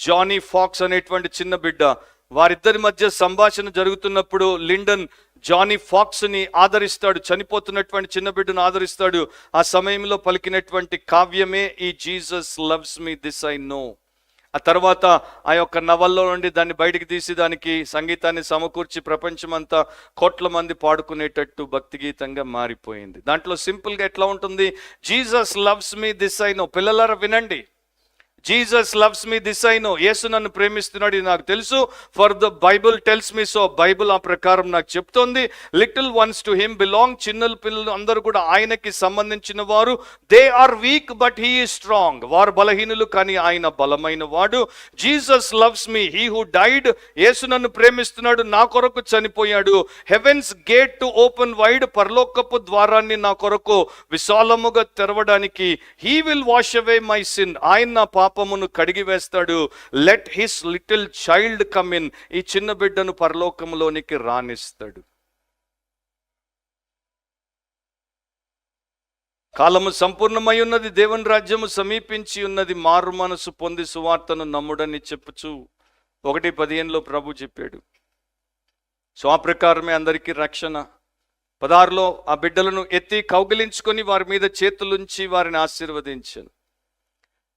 జానీ ఫాక్స్ అనేటువంటి చిన్న బిడ్డ. వారిద్దరి మధ్య సంభాషణ జరుగుతున్నప్పుడు లిండన్ జానీ ఫాక్స్ని ఆదరిస్తాడు, చనిపోతున్నటువంటి చిన్న బిడ్డను ఆదరిస్తాడు. ఆ సమయంలో పలికినటువంటి కావ్యమే ఈ Jesus loves me, this I no. ఆ తర్వాత ఆ యొక్క నవల్లో నుండి దాన్ని బయటికి తీసి దానికి సంగీతాన్ని సమకూర్చి ప్రపంచమంతా కోట్ల మంది పాడుకునేటట్టు భక్తి గీతంగా మారిపోయింది. దాంట్లో సింపుల్గా ఎట్లా ఉంటుంది, Jesus loves me, this I know. పిల్లలారా వినండి, Jesus loves me, this I know. యేసు నన్ను ప్రేమిస్తున్నాడు, ఇది నాకు తెలుసు. For the Bible tells me so. Bible ఆ ప్రకారం నాకు చెప్తోంది. Little ones to him belong. చిన్న పిల్లలు అందరూ కూడా ఆయనకి సంబంధించిన వారు. They are weak but he is strong. వారు బలహీనులు కానీ ఆయన బలమైన వాడు. Jesus loves me, he who died. యేసు నన్ను ప్రేమిస్తున్నాడు, నా కొరకు చనిపోయాడు. Heaven's gate to open wide. పరలోకపు ద్వారాన్ని నా కొరకు విశాలముగా తెరవడానికి. He will wash away my sin. ఆయన నా పాపమును కడిగి వేస్తాడు. Let his little child come in. ఈ చిన్న బిడ్డను పరలోకములోనికి రానిస్తాడు. కాలము సంపూర్ణమై ఉన్నది, దేవుని రాజ్యము సమీపించి ఉన్నది. మారు మనసు పొంది సువార్తను నమ్ముడని చెప్పుచు 1:15 ప్రభు చెప్పాడు. సో ఆ ప్రకారమే అందరికీ రక్షణ. 16లో ఆ బిడ్డలను ఎత్తి కౌగిలించుకొని వారి మీద చేతులుంచి వారిని ఆశీర్వదించాను.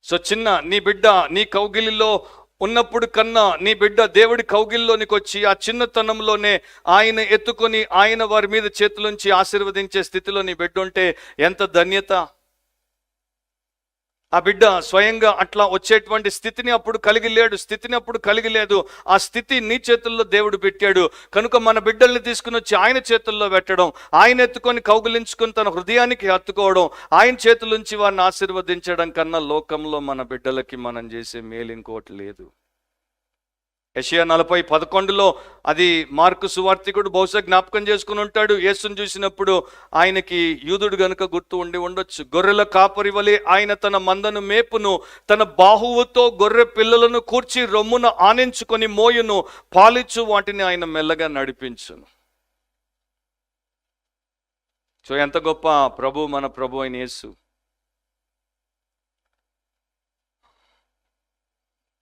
సో చిన్న నీ బిడ్డ నీ కౌగిలిలో ఉన్నప్పుడు కన్నా నీ బిడ్డ దేవుడి కౌగిలిలోనికి వచ్చి ఆ చిన్నతనంలోనే ఆయన ఎత్తుకొని ఆయన వారి మీద చేతులుంచి ఆశీర్వదించే స్థితిలో నీ బిడ్డ ఉంటే ఎంత ధన్యత. ఆ బిడ్డ స్వయంగా అట్లా వచ్చేటువంటి స్థితిని అప్పుడు కలిగి లేడు, స్థితిని అప్పుడు కలిగి లేదు. ఆ స్థితి నీ చేతుల్లో దేవుడు పెట్టాడు కనుక మన బిడ్డల్ని తీసుకుని వచ్చి ఆయన చేతుల్లో పెట్టడం, ఆయన ఎత్తుకొని కౌగిలించుకొని తన హృదయానికి హత్తుకోవడం, ఆయన చేతులుంచి వారిని ఆశీర్వదించడం కన్నా లోకంలో మన బిడ్డలకి మనం చేసే మేలు ఇంకోటి లేదు. యెషయా 40:11లో అది మార్కు సువార్తికుడు బహుశా జ్ఞాపకం చేసుకుని ఉంటాడు. యేసుని చూసినప్పుడు ఆయనకి యూదుడు గనుక గుర్తు ఉండి ఉండొచ్చు. గొర్రెల కాపరి వలె ఆయన తన మందను మేపును, తన బాహువుతో గొర్రె పిల్లలను కూర్చి రొమ్మున ఆనించుకొని మోయును, పాలిచ్చు వాటిని ఆయన మెల్లగా నడిపించును. సో ఎంత గొప్ప ప్రభు మన ప్రభు అయిన యేసు.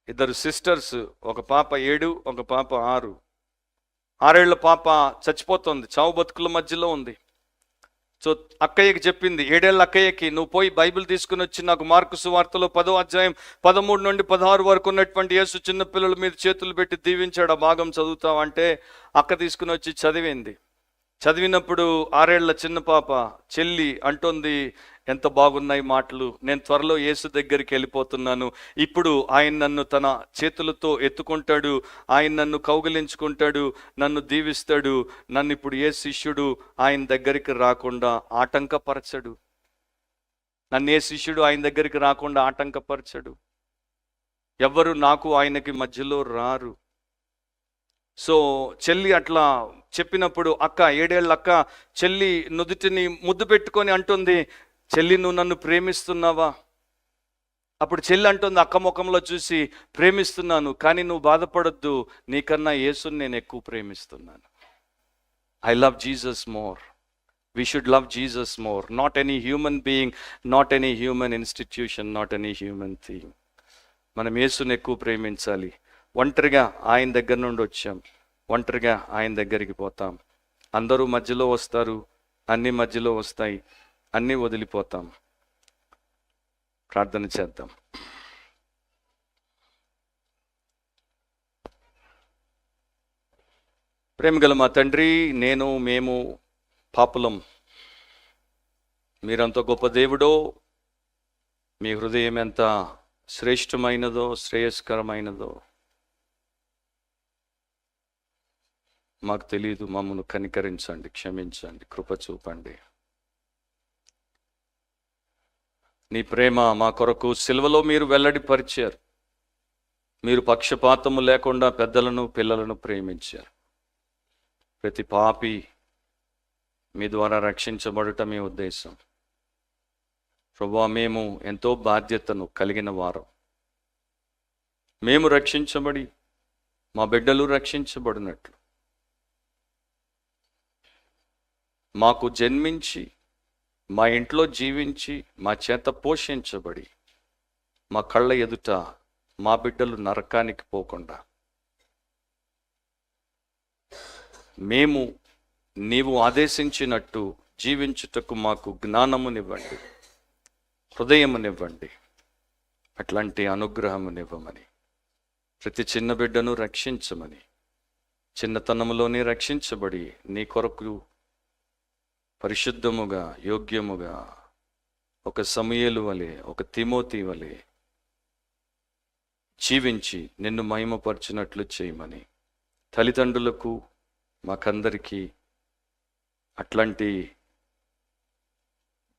ఇద్దరు సిస్టర్స్, ఒక పాప 7, ఒక పాప 6. 6 ఏళ్ల పాప చచ్చిపోతుంది, చావు బతుకుల మధ్యలో ఉంది. సో అక్కయ్యకి చెప్పింది, 7 ఏళ్ల అక్కయ్యకి, నువ్వు పోయి బైబిల్ తీసుకుని వచ్చి నాకు మార్కు సువార్తలో 10వ అధ్యాయం 13 నుండి 16 వరకు ఉన్నటువంటి యేసు చిన్నపిల్లల మీద చేతులు పెట్టి దీవించాడు, ఆ భాగం చదువుతావంటే అక్క తీసుకుని వచ్చి చదివింది. చదివినప్పుడు 6 ఏళ్ల చిన్న పాప చెల్లి అంటుంది, ఎంత బాగున్నాయి మాటలు, నేను త్వరలో యేసు దగ్గరికి వెళ్ళిపోతున్నాను, ఇప్పుడు ఆయన నన్ను తన చేతులతో ఎత్తుకుంటాడు, ఆయన నన్ను కౌగిలించుకుంటాడు, నన్ను దీవిస్తాడు, నన్ను ఇప్పుడు ఏ శిష్యుడు ఆయన దగ్గరికి రాకుండా ఆటంకపరచడు, నన్ను ఏ శిష్యుడు ఆయన దగ్గరికి రాకుండా ఆటంకపరచడు, ఎవ్వరు నాకు ఆయనకి మధ్యలో రారు. సో చెల్లి అట్లా చెప్పినప్పుడు అక్క, 7 ఏళ్ళ అక్క చెల్లి నుదుటిని ముద్దు పెట్టుకొని అంటుంది, చెల్లి నువ్వు నన్ను ప్రేమిస్తున్నావా? అప్పుడు చెల్లి అంటుంది అక్క ముఖంలో చూసి, ప్రేమిస్తున్నాను, కానీ నువ్వు బాధపడొద్దు, నీకన్నా యేసుని నేను ఎక్కువ ప్రేమిస్తున్నాను. I love Jesus more. We should love Jesus more. Not any human being, not any human institution, not any human thing. మనం యేసుని ఎక్కువ ప్రేమించాలి. ఒంటరిగా ఆయన దగ్గర నుండి వచ్చాం, ఒంటరిగా ఆయన దగ్గరికి పోతాం. అందరూ మధ్యలో వస్తారు, అన్ని మధ్యలో వస్తాయి, అన్నీ వదిలిపోతాం. ప్రార్థన చేద్దాం. ప్రేమగల మా తండ్రి, మేము పాపులం, మీరంత గొప్ప దేవుడో, మీ హృదయం ఎంత శ్రేష్టమైనదో, శ్రేయస్కరమైనదో మాకు తెలియదు. మమ్మల్ని కనికరించండి, క్షమించండి, కృప చూపండి. నీ ప్రేమ మా కొరకు సిలువలో మీరు వెల్లడిపరిచారు. మీరు పక్షపాతము లేకుండా పెద్దలను పిల్లలను ప్రేమించారు. ప్రతి పాపి మీ ద్వారా రక్షించబడటం మీ ఉద్దేశం. ప్రభువా, మేము ఎంతో బాధ్యతను కలిగిన వారం. మేము రక్షించబడి మా బిడ్డలు రక్షించబడినట్లు మాకు జన్మించి మా ఇంట్లో జీవించి మా చేత పోషించబడి మా కళ్ళ ఎదుట మా బిడ్డలు నరకానికి పోకుండా మేము నీవు ఆదేశించినట్టు జీవించుటకు మాకు జ్ఞానమునివ్వండి, హృదయమునివ్వండి, అట్లాంటి అనుగ్రహమునివ్వమని, ప్రతి చిన్న బిడ్డను రక్షించమని, చిన్నతనములోనే రక్షించబడి నీ కొరకు పరిశుద్ధముగా యోగ్యముగా ఒక సమూయేలు వలె, ఒక తిమోతి వలె జీవించి నిన్ను మహిమపరచినట్లు చేయమని, తల్లిదండ్రులకు మాకందరికీ అట్లాంటి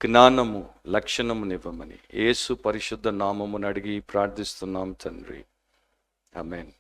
జ్ఞానము లక్షణమునివ్వమని యేసు పరిశుద్ధ నామమును అడిగి ప్రార్థిస్తున్నాం తండ్రి. ఆమేన్.